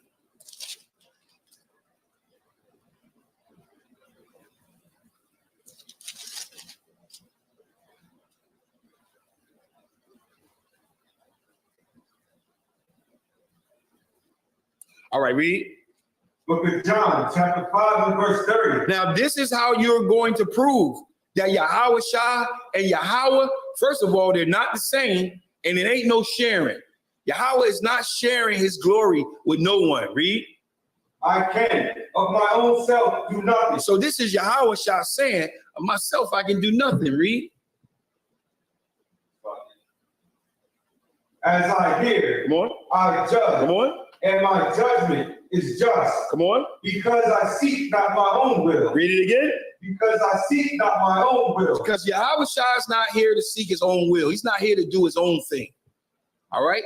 L: All right, read.
M: Book of John, chapter 5 and verse 30.
L: Now, this is how you're going to prove that Yahweh Shah and Yahweh, first of all, they're not the same, and it ain't no sharing. Yahweh is not sharing his glory with no one. Read.
M: I can, of my own self, do nothing.
L: So this is Yahweh Shah saying, of myself, I can do nothing. Read.
M: As I hear,
L: come on,
M: I judge.
L: Come on.
M: And my judgment is just.
L: Come on.
M: Because I seek not my own will.
L: Read it again.
M: Because I seek not my own will.
L: Because Yahweh Shah is not here to seek his own will. He's not here to do his own thing. All right?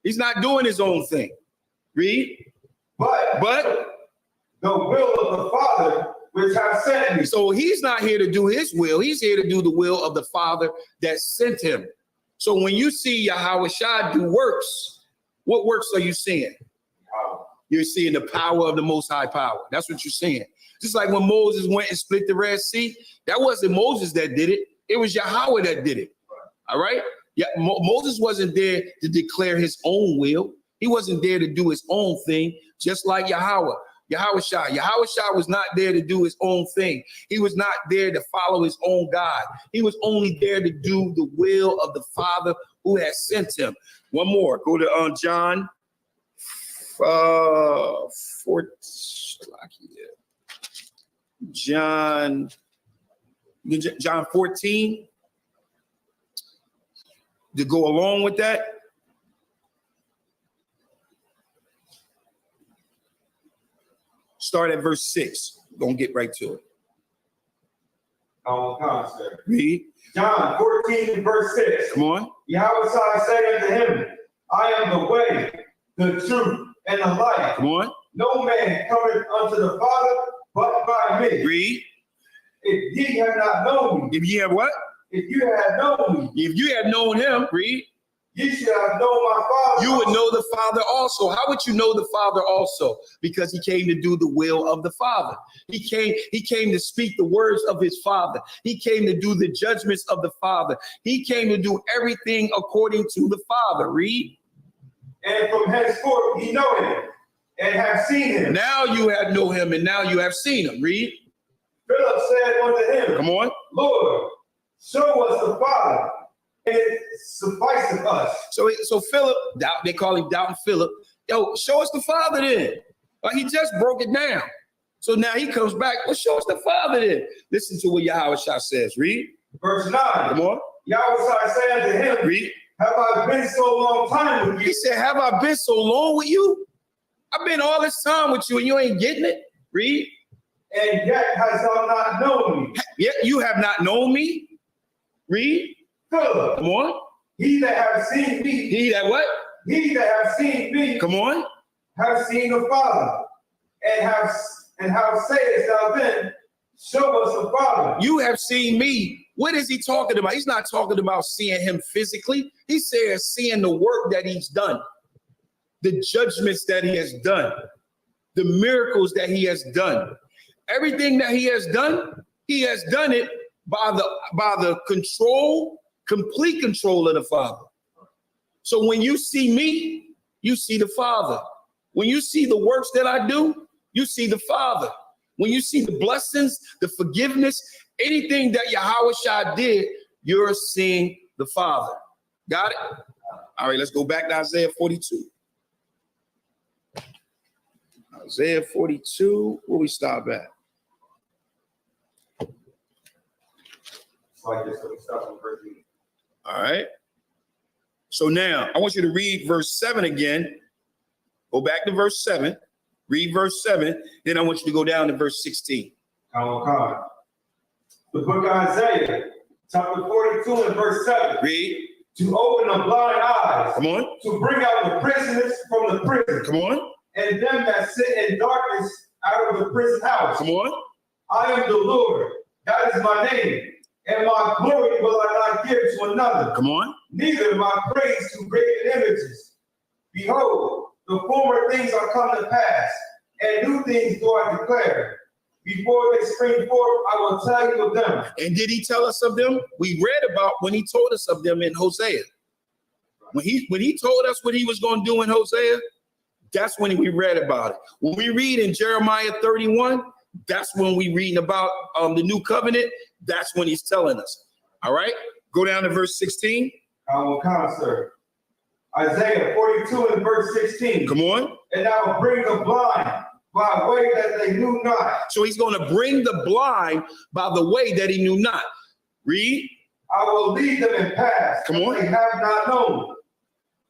L: He's not doing his own thing. Read. But
M: the will of the Father which has sent me.
L: So he's not here to do his will. He's here to do the will of the Father that sent him. So when you see Yahweh Shah do works, what works are you seeing? You're seeing the power of the Most High power. That's what you're seeing. Just like when Moses went and split the Red Sea, that wasn't Moses that did it. It was Yahweh that did it. All right? Yeah, Moses wasn't there to declare his own will. He wasn't there to do his own thing, just like Yahweh. Yahweh Shah was not there to do his own thing. He was not there to follow his own God. He was only there to do the will of the Father who has sent him. One more. Go to John 14. To go along with that. Start at verse 6. Gonna get right to it. Read.
M: John 14 and verse 6.
L: Come on.
M: Yahweh said unto him, I am the way, the truth, and the life.
L: Come on.
M: No man cometh unto the Father but by me.
L: Read.
M: If ye have not known me.
L: If ye have what?
M: If you had known me.
L: If you had known him, read.
M: You should have known my Father.
L: You would know the Father also. How would you know the Father also? Because he came to do the will of the Father. He came to speak the words of his Father. He came to do the judgments of the Father. He came to do everything according to the Father. Read.
M: And from henceforth ye know him and have seen him.
L: Now you have know him and now you have seen him. Read.
M: Philip said unto him,
L: come on.
M: Lord, show us the Father, and it sufficeth us.
L: So Philip, they call him Doubting Philip. Yo, show us the Father then. He just broke it down. So now he comes back. Well, show us the Father then. Listen to what Yahweh Shah says. Read.
M: Verse 9.
L: Come on.
M: Yahweh said unto him,
L: read.
M: Have I been so long time with you?
L: He said, have I been so long with you? I've been all this time with you and you ain't getting it. Read.
M: And yet hast thou not known me.
L: Yet you have not known me. Read.
M: Philip.
L: Come on.
M: He that have seen me.
L: He that what?
M: He that have seen me.
L: Come on.
M: Have seen the Father. And how sayest thou then, show us the Father?
L: You have seen me. What is he talking about? He's not talking about seeing him physically. He says seeing the work that he's done, the judgments that he has done, the miracles that he has done. Everything that he has done it by the control, complete control of the Father. So when you see me, you see the Father. When you see the works that I do, you see the Father. When you see the blessings, the forgiveness, anything that Yahweh Shah did, you're seeing the Father. Got it? All right, let's go back to Isaiah 42. Isaiah 42, where we stop at?
M: So I guess we stop on verse 8.
L: All right. So now I want you to read verse 7 again. Go back to verse 7. Read verse 7. Then I want you to go down to verse 16.
M: The book of Isaiah, chapter 42 and verse 7.
L: Read.
M: To open the blind eyes.
L: Come on.
M: To bring out the prisoners from the prison.
L: Come on.
M: And them that sit in darkness out of the prison house.
L: Come on.
M: I am the Lord. That is my name. And my glory will I not give to another.
L: Come on.
M: Neither my praise to graven images. Behold, the former things are come to pass, and new things do I declare. Before they spring forth, I will tell you of them.
L: And did he tell us of them? We read about when he told us of them in Hosea. When he told us what he was going to do in Hosea, That's when we read about it. When we read in Jeremiah 31, that's when we reading about the new covenant. That's when he's telling us. All right, go down to verse 16.
M: I will count, sir. Isaiah 42 and verse 16.
L: Come on.
M: And I will bring the blind by a way that they knew not.
L: So he's going to bring the blind by the way that he knew not. Read.
M: I will lead them in paths
L: Come on.
M: they have not known.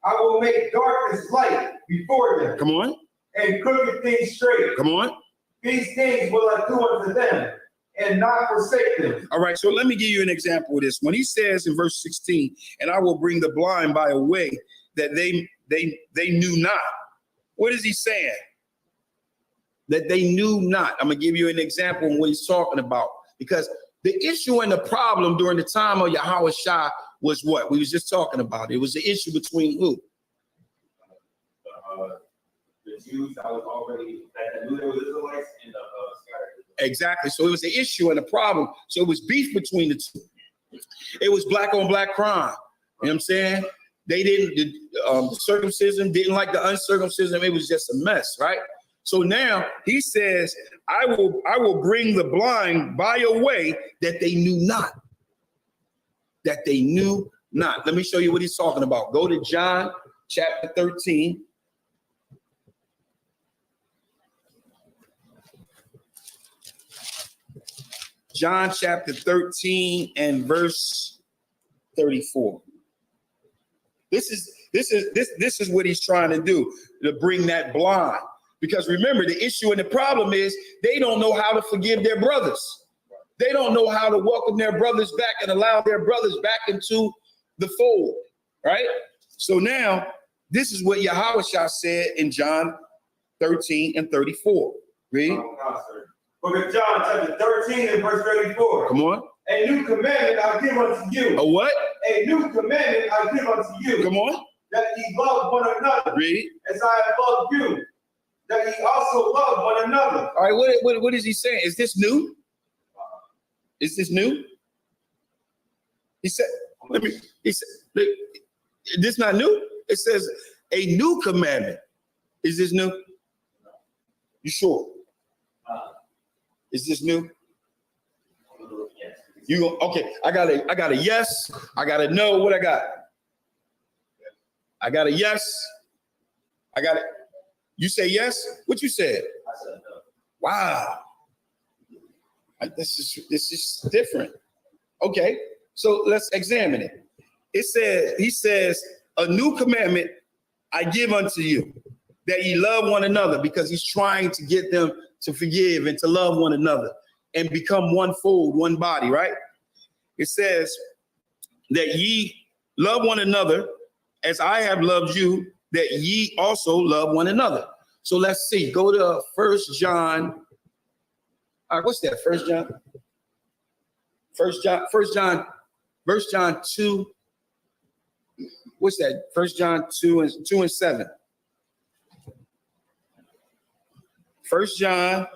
M: I will make darkness light before them.
L: Come on.
M: And crooked things straight.
L: Come on.
M: These things will I do unto them and not forsake them.
L: All right, so let me give you an example of this. When he says in verse 16, and I will bring the blind by a way that they knew not. What is he saying? That they knew not. I'm going to give you an example of what he's talking about. Because the issue and the problem during the time of Yahweh Shah was what? We was just talking about. It was the issue between who?
N: The Jews that was already, that knew they were Israelites, and the scattered.
L: Exactly. So it was the issue and the problem. So it was beef between the two. It was black on black crime. You know what I'm saying? They didn't, the circumcision didn't like the uncircumcision. It was just a mess, right? So now he says, I will bring the blind by a way that they knew not. That they knew not. Let me show you what he's talking about. Go to John chapter 13. John chapter 13 and verse 34. This is what he's trying to do, to bring that blind. Because remember, the issue and the problem is they don't know how to forgive their brothers. They don't know how to welcome their brothers back and allow their brothers back into the fold, right? So now, this is what Yahweh Shah said in John 13 and 34. Read.
M: Book of John, chapter 13 and verse 34.
L: Come on.
M: A new commandment I give unto you.
L: A what?
M: A new commandment I give unto you.
L: Come on.
M: That ye love one another.
L: Read.
M: As I have loved you. That ye also love one another.
L: All right, what is he saying? Is this new? Is this new? He said, this not new? It says a new commandment. Is this new? You sure? Is this new? You go, okay, I got a yes, I got a no. What I got? I got a yes. I got it. You say yes? What you said?
N: I said no.
L: Wow. This is different. Okay, so let's examine it. He says, a new commandment I give unto you, that ye love one another, because he's trying to get them to forgive and to love one another and become one fold, one body, right? It says that ye love one another as I have loved you, that ye also love one another. So let's see, go to 1 John. All right, what's that? 1 John 2. What's that? 1 John 2 and 7. 1 John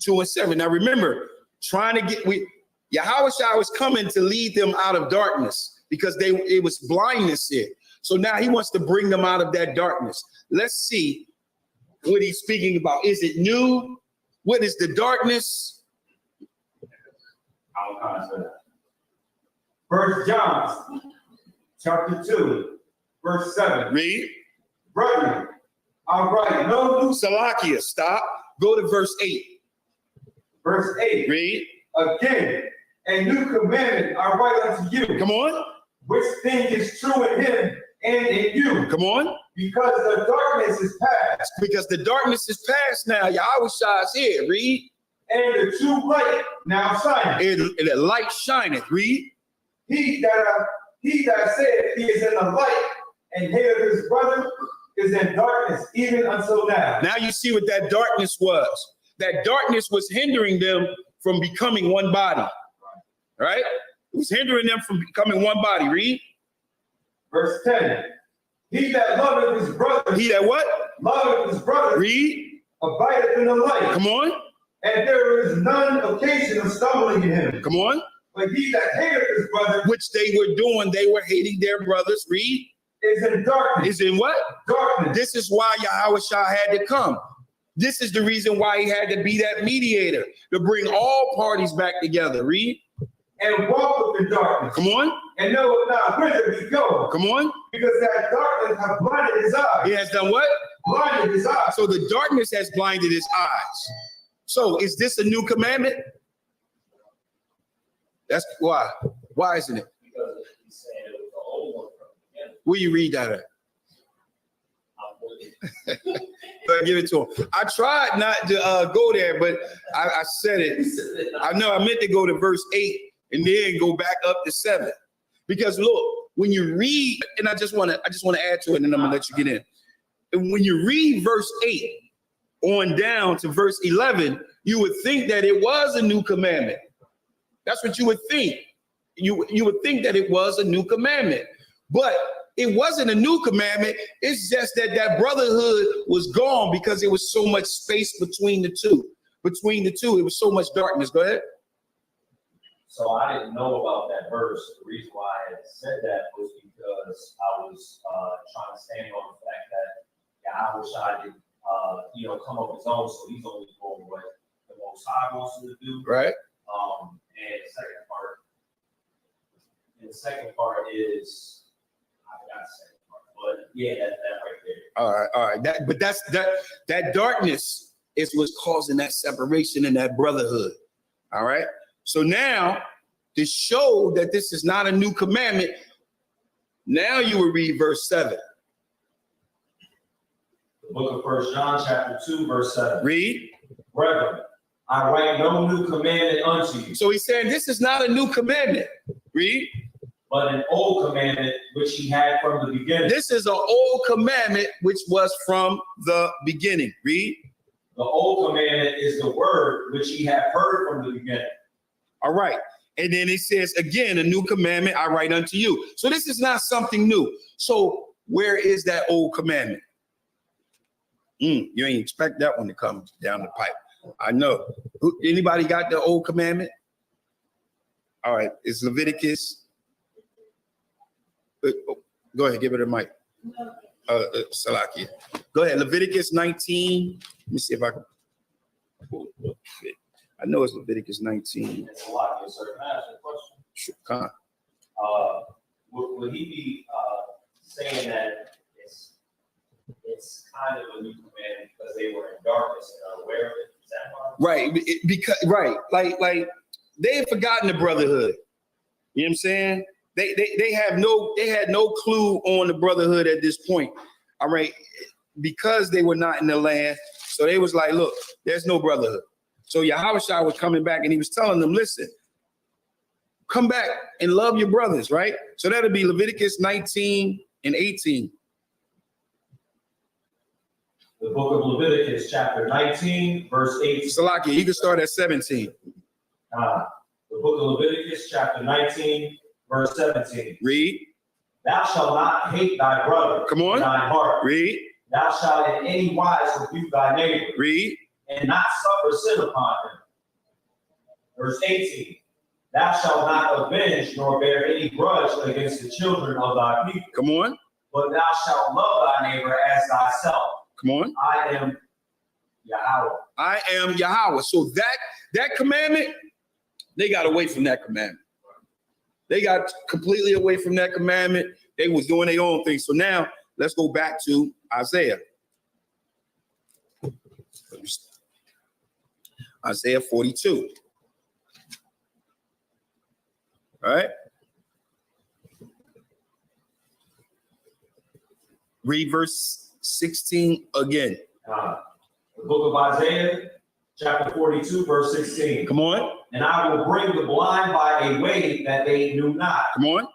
L: 2 and 7. Now remember, Yahweh Shah was coming to lead them out of darkness because it was blindness here. So now he wants to bring them out of that darkness. Let's see what he's speaking about. Is it new? What is the darkness?
N: I'll answer that.
M: 1 John chapter 2, verse 7.
L: Read.
M: Brethren, I write no new.
L: Salakia, stop. Go to verse 8.
M: Verse 8.
L: Read.
M: Again, a new commandment I write unto you.
L: Come on.
M: Which thing is true in him and in you.
L: Come on.
M: Because the darkness is past.
L: Because the darkness is past now. Yahweh Shah is here. Read.
M: And the true light now shineth.
L: And the light shineth. Read.
M: He that said he is in the light and hateth his brother is in darkness even until now.
L: Now you see what that darkness was. That darkness was hindering them from becoming one body. Right? It was hindering them from becoming one body. Read.
M: Verse 10. He that loveth his brother.
L: He that what?
M: Loveth his brother.
L: Read.
M: Abideth in the light.
L: Come on.
M: And there is none occasion of stumbling in him.
L: Come on.
M: But he that hateth his brother.
L: Which they were doing. They were hating their brothers. Read.
M: is in darkness.
L: Is in what?
M: Darkness.
L: This is why Yahweh Shah had to come. This is the reason why he had to be that mediator, to bring all parties back together. Read.
M: And walk in darkness.
L: Come on.
M: And know not whither he goes.
L: Come on.
M: Because that darkness has blinded his eyes.
L: He has done what?
M: Blinded his eyes.
L: So the darkness has blinded his eyes. So is this a new commandment? That's why. Why isn't it?
N: Because he's saying it was the old one from the beginning.
L: Where you read that at? But give it to him. I tried not to go there, but I said it. I know I meant to go to verse 8 and then go back up to 7. Because look, when you read, and I just want to add to it, and then I'm gonna let you get in. And when you read verse 8 on down to verse 11, you would think that it was a new commandment. That's what you would think. You would think that it was a new commandment, but it wasn't a new commandment. It's just that that brotherhood was gone because there was so much space between the two. Between the two, it was so much darkness. Go ahead.
N: So I didn't know about that verse. The reason why I said that was because I was trying to stand on the fact that Yahweh Shai didn't, come up his own, so he's only doing what the Most High wants him to do.
L: Right.
N: And the second part is, I forgot the second part, but yeah, that right there.
L: All right. That darkness is what's causing that separation and that brotherhood. All right. So now, to show that this is not a new commandment, now you will read verse 7.
N: The book of 1 John, chapter 2, verse 7.
L: Read.
N: Brethren, I write no new commandment unto you.
L: So he's saying this is not a new commandment. Read.
N: But an old commandment which he had from the beginning.
L: This is an old commandment which was from the beginning. Read.
N: The old commandment is the word which ye have heard from the beginning.
L: All right. And then it says, again, a new commandment I write unto you. So this is not something new. So where is that old commandment? You ain't expect that one to come down the pipe. I know. Anybody got the old commandment? All right. It's Leviticus. Go ahead. Give it a mic. Salakia. Go ahead. Leviticus 19. Let me see if I can pull it up. I know it's Leviticus 19.
N: It's a lot, yes, sir. Can I ask you a question?
L: Sure, come
N: on. Would he be saying that it's kind of a new commandment because they were in darkness and unaware of it? Is that why?
L: Right. Like they had forgotten the brotherhood. You know what I'm saying? They had no clue on the brotherhood at this point. All right, because they were not in the land, so they was like, look, there's no brotherhood. So Yahweh Shai was coming back and he was telling them, listen, come back and love your brothers, right? So that'll be Leviticus 19 and 18.
N: The book of Leviticus, chapter 19, verse 18.
L: Salakia, you can start at 17.
N: The book of Leviticus, chapter 19, verse 17.
L: Read.
N: Thou shalt not hate thy brother.
L: Come on.
N: In thine heart.
L: Read.
N: Thou shalt in any wise rebuke thy neighbor.
L: Read.
N: And not suffer sin upon him. Verse 18. Thou shalt not avenge nor bear any grudge against the children of thy people.
L: Come on.
N: But thou shalt love thy neighbor as thyself.
L: Come on.
N: I am Yahweh.
L: I am Yahweh. So that commandment, they got away from that commandment. They got completely away from that commandment. They was doing their own thing. So now let's go back to Isaiah. Isaiah 42. All right. Read verse 16 again.
N: The book of Isaiah, chapter 42, verse 16.
L: Come on.
N: And I will bring the blind by a way that they knew not.
L: Come on.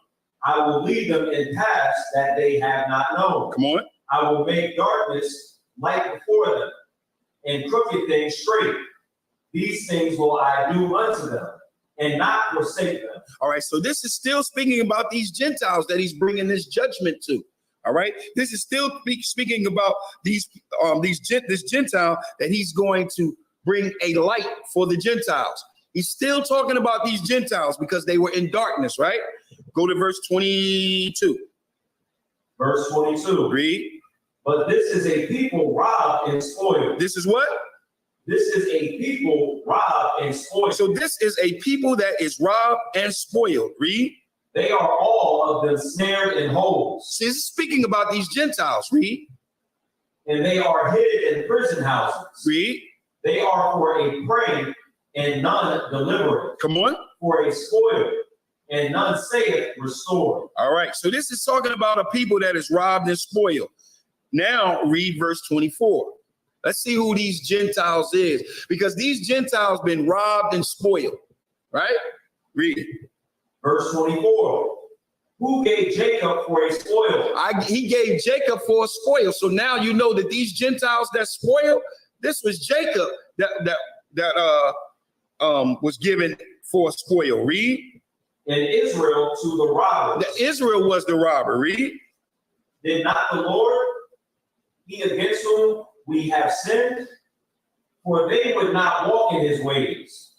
N: I will lead them in paths that they have not known.
L: Come on.
N: I will make darkness light before them, and crooked things straight. These things will I do unto them, and not forsake them.
L: All right, so this is still speaking about these Gentiles that he's bringing this judgment to. All right, this is still speaking about this Gentile that he's going to bring a light for the Gentiles. He's still talking about these Gentiles because they were in darkness, right? Go to verse 22.
N: Verse 22.
L: Read.
N: But this is a people robbed and spoiled.
L: This is what?
N: This is a people robbed and spoiled.
L: So this is a people that is robbed and spoiled. Read.
N: They are all of them snared in holes.
L: This is speaking about these Gentiles. Read.
N: And they are hid in prison houses.
L: Read.
N: They are for a prey and none delivereth.
L: Come on.
N: For a spoil and none saith restore.
L: All right. So this is talking about a people that is robbed and spoiled. Now read verse 24. Let's see who these Gentiles is, because these Gentiles been robbed and spoiled, right? Read it.
N: Verse 24. Who gave Jacob for a spoil?
L: He gave Jacob for a spoil. So now you know that these Gentiles that spoiled, this was Jacob that was given for a spoil. Read.
N: And Israel to the robber.
L: Israel was the robber. Read.
N: Did not the Lord, he against whom we have sinned? For they would not walk in his ways,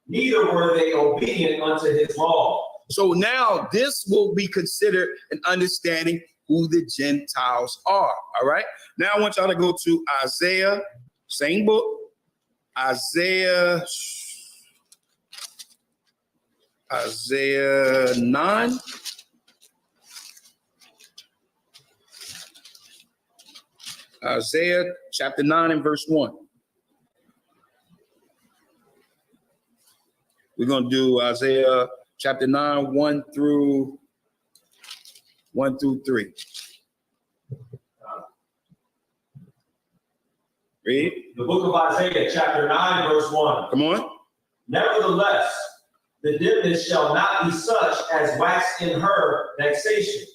N: neither were they obedient unto his law.
L: So now this will be considered an understanding who the Gentiles are. All right. Now I want y'all to go to Isaiah, same book, Isaiah 9. Isaiah chapter 9 and verse 1. We're going to do Isaiah chapter 9, 1 through 3. Read.
N: The book of Isaiah, chapter 9, verse 1.
L: Come on.
N: Nevertheless, the dimness shall not be such as waxed in her vexation,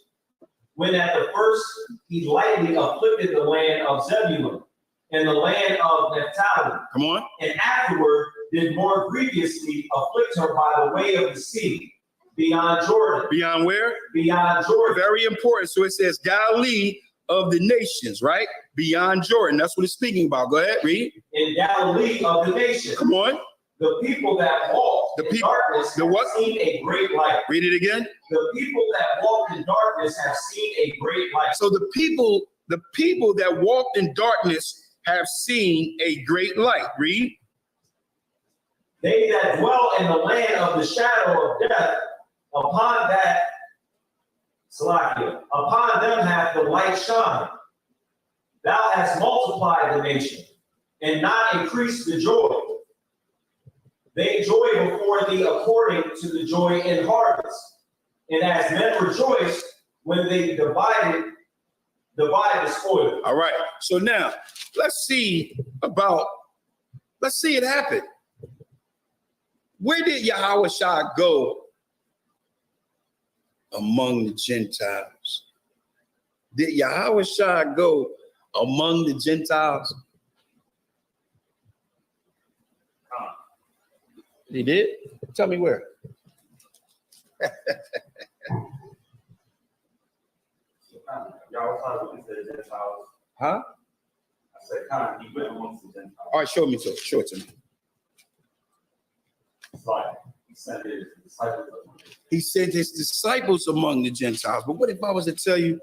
N: when at the first he lightly afflicted the land of Zebulun and the land of Naphtali.
L: Come on.
N: And afterward did more grievously afflict her by the way of the sea, beyond Jordan.
L: Beyond where?
N: Beyond Jordan.
L: Very important. So it says Galilee of the nations, right? Beyond Jordan. That's what it's speaking about. Go ahead, read.
N: In Galilee of the nations.
L: Come on.
N: The people that walked in darkness have seen a great light.
L: Read it again.
N: The people that walked in darkness have seen a great light.
L: So the people that walked in darkness have seen a great light. Read.
N: They that dwell in the land of the shadow of death, upon them hath the light shine. Thou hast multiplied the nation, and not increased the joy. They joy before thee according to the joy in harvest. And as men rejoice when they divide the spoil.
L: All right. So now let's see it happen. Where did Yahushua go among the Gentiles? Did Yahushua go among the Gentiles? He did? Tell me where. Huh?
N: I said, he went amongst the Gentiles.
L: All right, show it to me.
N: It's like he sent his disciples.
L: He sent his disciples among the Gentiles. But what if I was to tell you,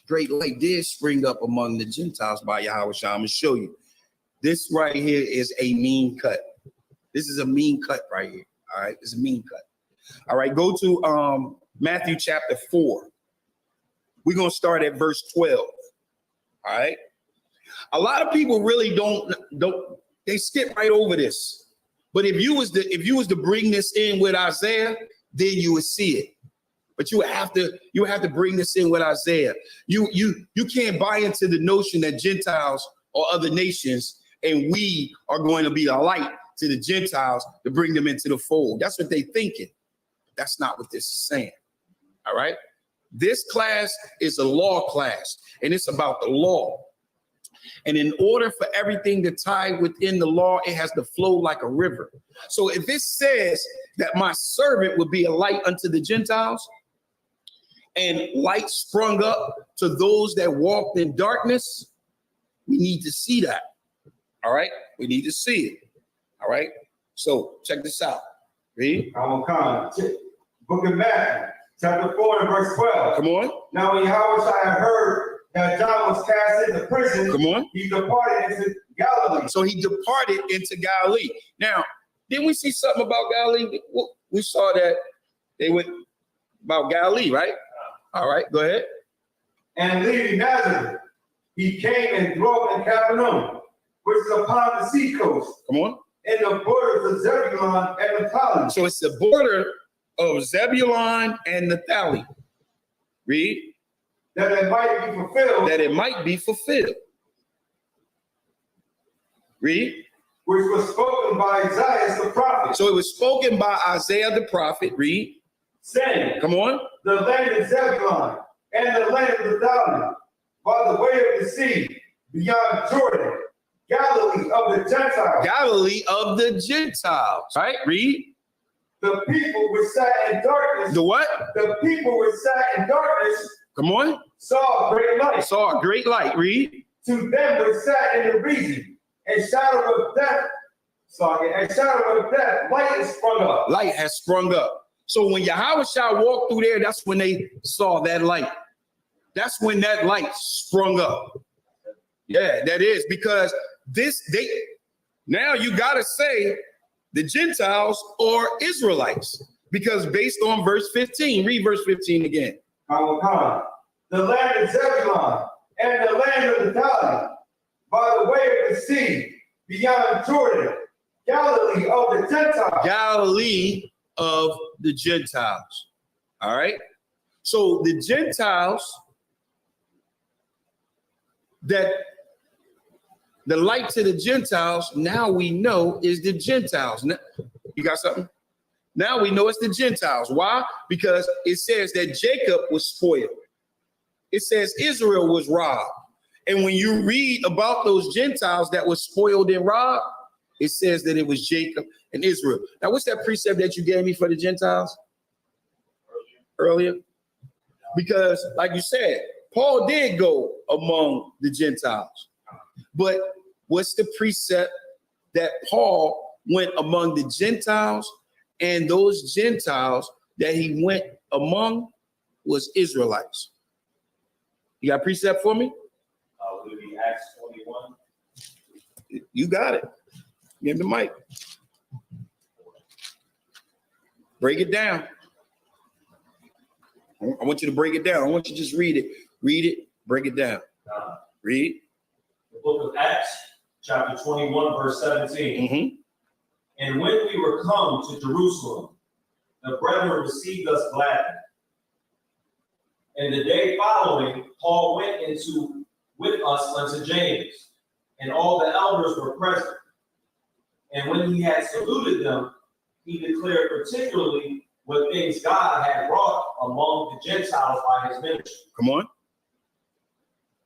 L: great light did spring up among the Gentiles by Yahushua? I'm going to show you. This right here is a mean cut. This is a mean cut right here. All right, it's a mean cut. All right, go to Matthew chapter 4. We're going to start at verse 12. All right. A lot of people really don't they skip right over this. But if you was to bring this in with Isaiah, then you would see it. But you have to bring this in with Isaiah. You can't buy into the notion that Gentiles or other nations and we are going to be a light to the Gentiles to bring them into the fold. That's what they're thinking. That's not what this is saying. All right. This class is a law class, and it's about the law. And in order for everything to tie within the law, it has to flow like a river. So if it says that my servant would be a light unto the Gentiles, and light sprung up to those that walked in darkness, we need to see that. All right? We need to see it. All right? So check this out. Read.
M: Book of Matthew, Chapter 4 and verse 12.
L: Come on.
M: Now when Yahweh had heard that John was cast into prison,
L: Come on.
M: he departed into Galilee.
L: So he departed into Galilee. Now, didn't we see something about Galilee? We saw that they went about Galilee, right? All right, go ahead.
M: And leaving Nazareth, he came and dwelt in Capernaum, which is upon the sea coast.
L: Come on.
M: In the borders of Zebulun and Naphtali.
L: So it's the border of Zebulun and Naphtali. Read.
M: That it might be fulfilled.
L: That it might be fulfilled. Read.
M: Which was spoken by Isaiah the prophet.
L: So it was spoken by Isaiah the prophet. Read.
M: Saying.
L: Come on.
M: The land of Zebulun and the land of Naphtali, by the way of the sea, beyond Jordan, Galilee of the Gentiles.
L: Galilee of the Gentiles. Right? Read.
M: The people which sat in darkness.
L: The what?
M: The people which sat in darkness.
L: Come on.
M: Saw a great light.
L: Saw a great light. Read.
M: To them which sat in the region and shadow of death. And shadow of death, light has sprung up.
L: Light has sprung up. So when Yahweh walked through there, that's when they saw that light. That's when that light sprung up. Yeah, that is because now you got to say the Gentiles or Israelites, because based on verse 15, read verse 15 again.
M: The land of Zebulun and the land of Naphtali, by the way of the sea, beyond Jordan, Galilee of the Gentiles.
L: Galilee of the Gentiles. All right. So the Gentiles, that the light to the Gentiles, now we know is the Gentiles. You got something? Now we know it's the Gentiles. Why? Because it says that Jacob was spoiled. It says Israel was robbed. And when you read about those Gentiles that was spoiled and robbed, it says that it was Jacob and Israel. Now, what's that precept that you gave me for the Gentiles? Earlier? Because, like you said, Paul did go among the Gentiles. But what's the precept that Paul went among the Gentiles, and those Gentiles that he went among was Israelites? You got a precept for me?
N: Would it be Acts 21?
L: You got it. Give him the mic. Break it down. I want you to break it down. I want you to just read it. Read it. Break it down. Read.
N: The book of Acts, chapter 21, verse 17.
L: Mm-hmm.
N: And when we were come to Jerusalem, the brethren received us gladly. And the day following, Paul went with us unto James, and all the elders were present. And when he had saluted them, he declared particularly what things God had wrought among the Gentiles by his ministry.
L: Come on.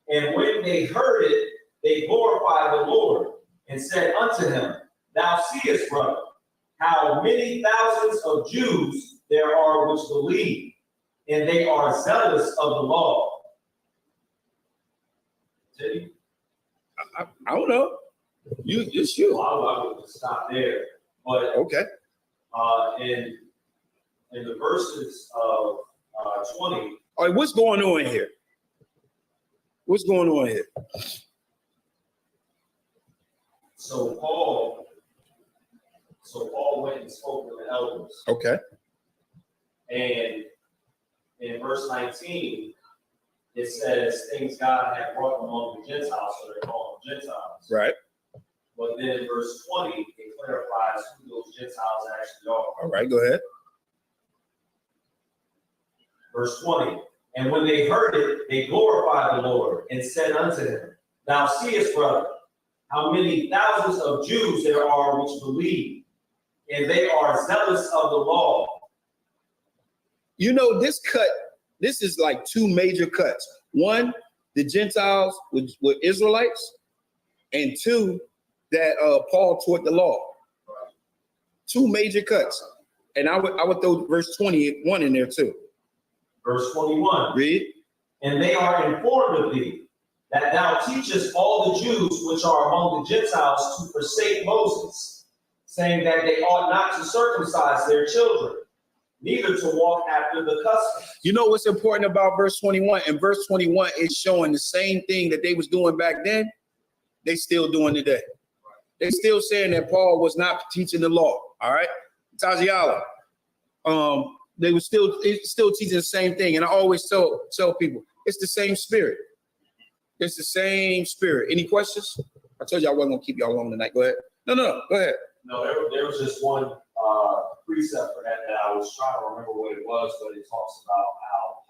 N: And when they heard it, they glorified the Lord and said unto him, Thou seest, brother, how many thousands of Jews there are which believe, and they are zealous of the law.
L: I don't know. It's you.
N: Well, I would stop there. But
L: okay.
N: In the verses of 20.
L: All right, what's going on here? What's going on here?
N: So Paul went and spoke to the elders.
L: Okay.
N: And in verse 19, it says things God had brought among the Gentiles, so they're called Gentiles.
L: Right.
N: But then in verse 20, it clarifies who those Gentiles actually are.
L: All right, go ahead.
N: Verse 20, and when they heard it, they glorified the Lord and said unto him, Thou seest, brother, how many thousands of Jews there are which believe, and they are zealous of the law.
L: You know, this is like two major cuts. One, the Gentiles were Israelites, and two, that Paul taught the law. Two major cuts. And I would throw verse 21 in there too.
N: Verse 21.
L: Read.
N: And they are informed of thee, that thou teachest all the Jews which are among the Gentiles to forsake Moses, saying that they ought not to circumcise their children, neither to walk after the customs.
L: You know what's important about verse 21? In verse 21, it's showing the same thing that they was doing back then, they still doing today. They still saying that Paul was not teaching the law. All right, Tajiala. They were still teaching the same thing. And I always tell people, it's the same spirit. It's the same spirit. Any questions? I told you I wasn't gonna keep y'all long tonight. Go ahead. No, go ahead.
N: No, there was just one precept for that I was trying to remember what it was, but it talks about how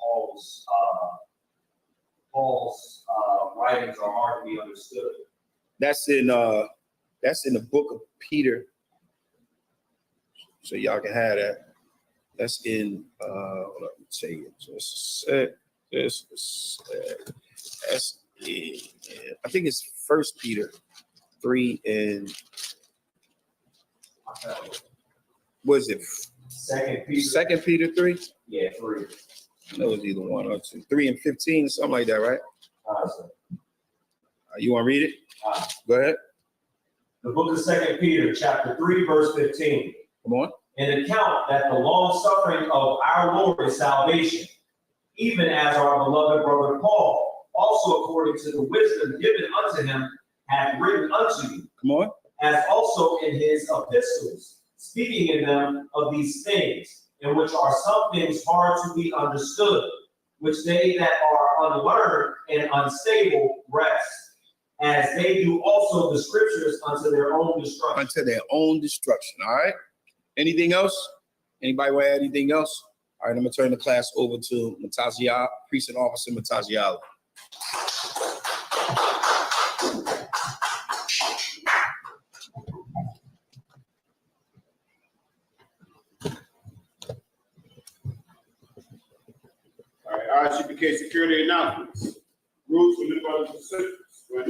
N: Paul's writings are hard to be understood.
L: That's in the book of Peter. So y'all can have that. That's in let me tell you just a sec. That's in, I think it's 1 Peter 3 and what is it? 2 Peter 3?
N: Yeah, 3.
L: I know it's either 1 or 2. 3 and 15, something like that, right? You want to read it? Go ahead.
N: The book of 2 Peter, chapter 3, verse 15.
L: Come on.
N: And account that the long suffering of our Lord is salvation, even as our beloved brother Paul, also according to the wisdom given unto him, hath written unto you.
L: Come on.
N: As also in his epistles, speaking in them of these things, in which are some things hard to be understood, which they that are unlearned and unstable rest, as they do also the scriptures unto their own destruction.
L: Unto their own destruction. All right. Anything else? Anybody want to add anything else? All right, I'm going to turn the class over to Matazia, Priest and Officer Mataziala.
O: All right, ICPK security announcements. Rules for new brothers and sisters. When a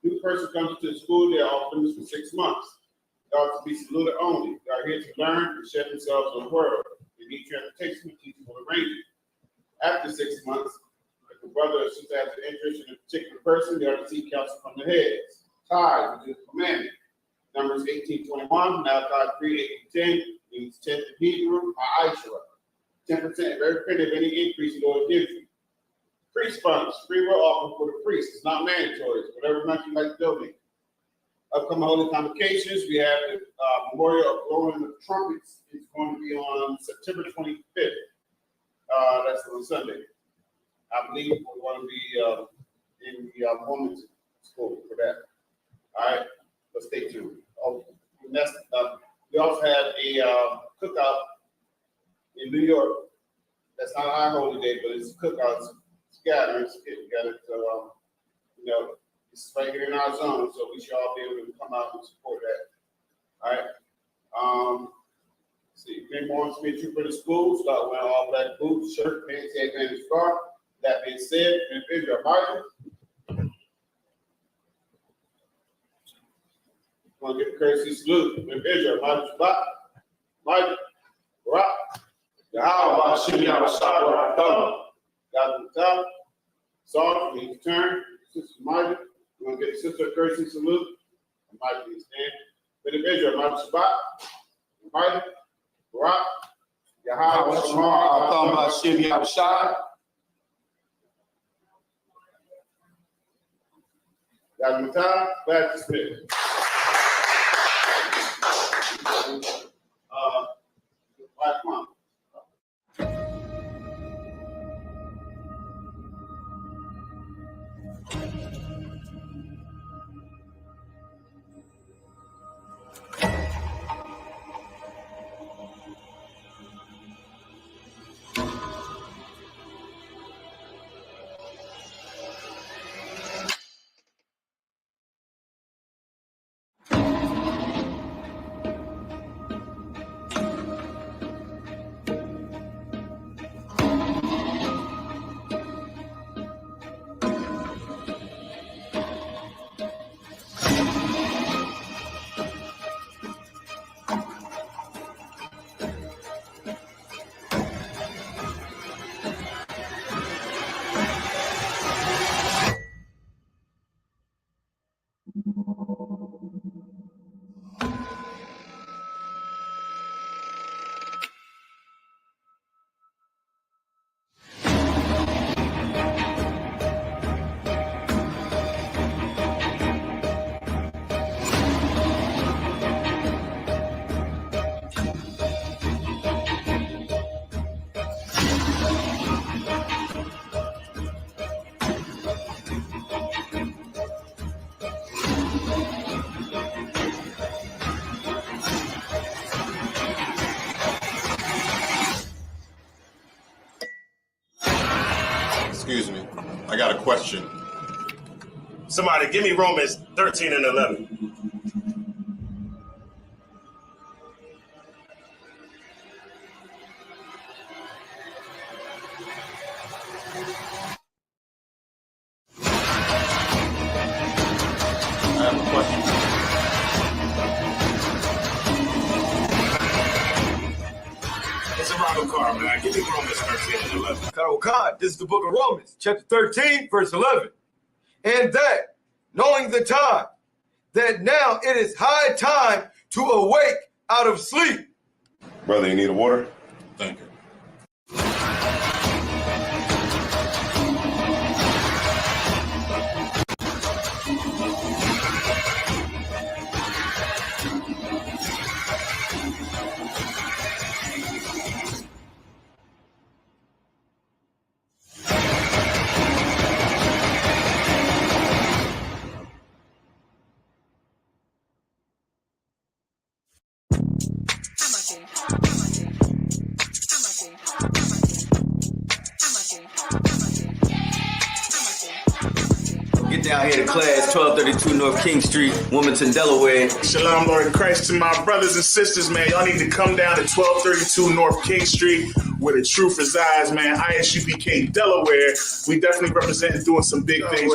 O: new person comes to the school, they are off limits for 6 months. They are to be saluted only. They are here to learn and share themselves on the world. They need transportation with teachable arrangements. After 6 months, if a brother or sister has an interest in a particular person, they are to seek counsel from the heads. Tithes, which is a commandment. Numbers 18:21, Malachi 3:8-10, means 10th in Hebrew, Aisha. 10% of every penny of any increase the Lord gives you. Priest funds, free will offering for the priest. It's not mandatory. It's whatever amount you like to donate. Upcoming holy convocations, we have the memorial of blowing of trumpets. It's going to be on September 25th. That's on Sunday. I believe we're going to be in the women's school for that. All right, let's stay tuned. Oh, that's, we also have a cookout in New York. That's not our holy day, but it's cookouts, gatherings, get together. So, it's right here in our zone, so we should all be able to come out and support that. All right. Let's see, if anyone wants to be a trooper in the school, start wearing all black boots, shirt, pants, headband, and scarf. That being said, individual margin. Want to give a courtesy salute. Individual margin spot. Margin. Rock. Yahweh, Shimmy, Yahweh, Shabbat, Thumb. Got to the top. Soft, we need to turn. Sister Margin. You want to get a sister a courtesy salute? Margin, please stand. Individual margin spot. Margin. Rock. Yahweh, Shamar, Thumb, Shimmy, Yahweh, Shabbat. Got the time. Back to Smith. Come on.
A: Excuse me. I got a question.
P: Somebody give me Romans 13 and 11.
A: I have a question.
P: It's a Robert Carr, man. Give me Romans 13 and 11.
C: God, this is the book of Romans, chapter 13, verse 11. And that, knowing the time, that now it is high time to awake out of sleep.
A: Brother, you need a water? Thank you.
Q: Get down here to class, 1232 North King Street, Wilmington, Delaware.
P: Shalom, Lord in Christ, to my brothers and sisters, man. Y'all need to come down to 1232 North King Street where the truth resides, man. ISUPK Delaware. We definitely represent doing some big things.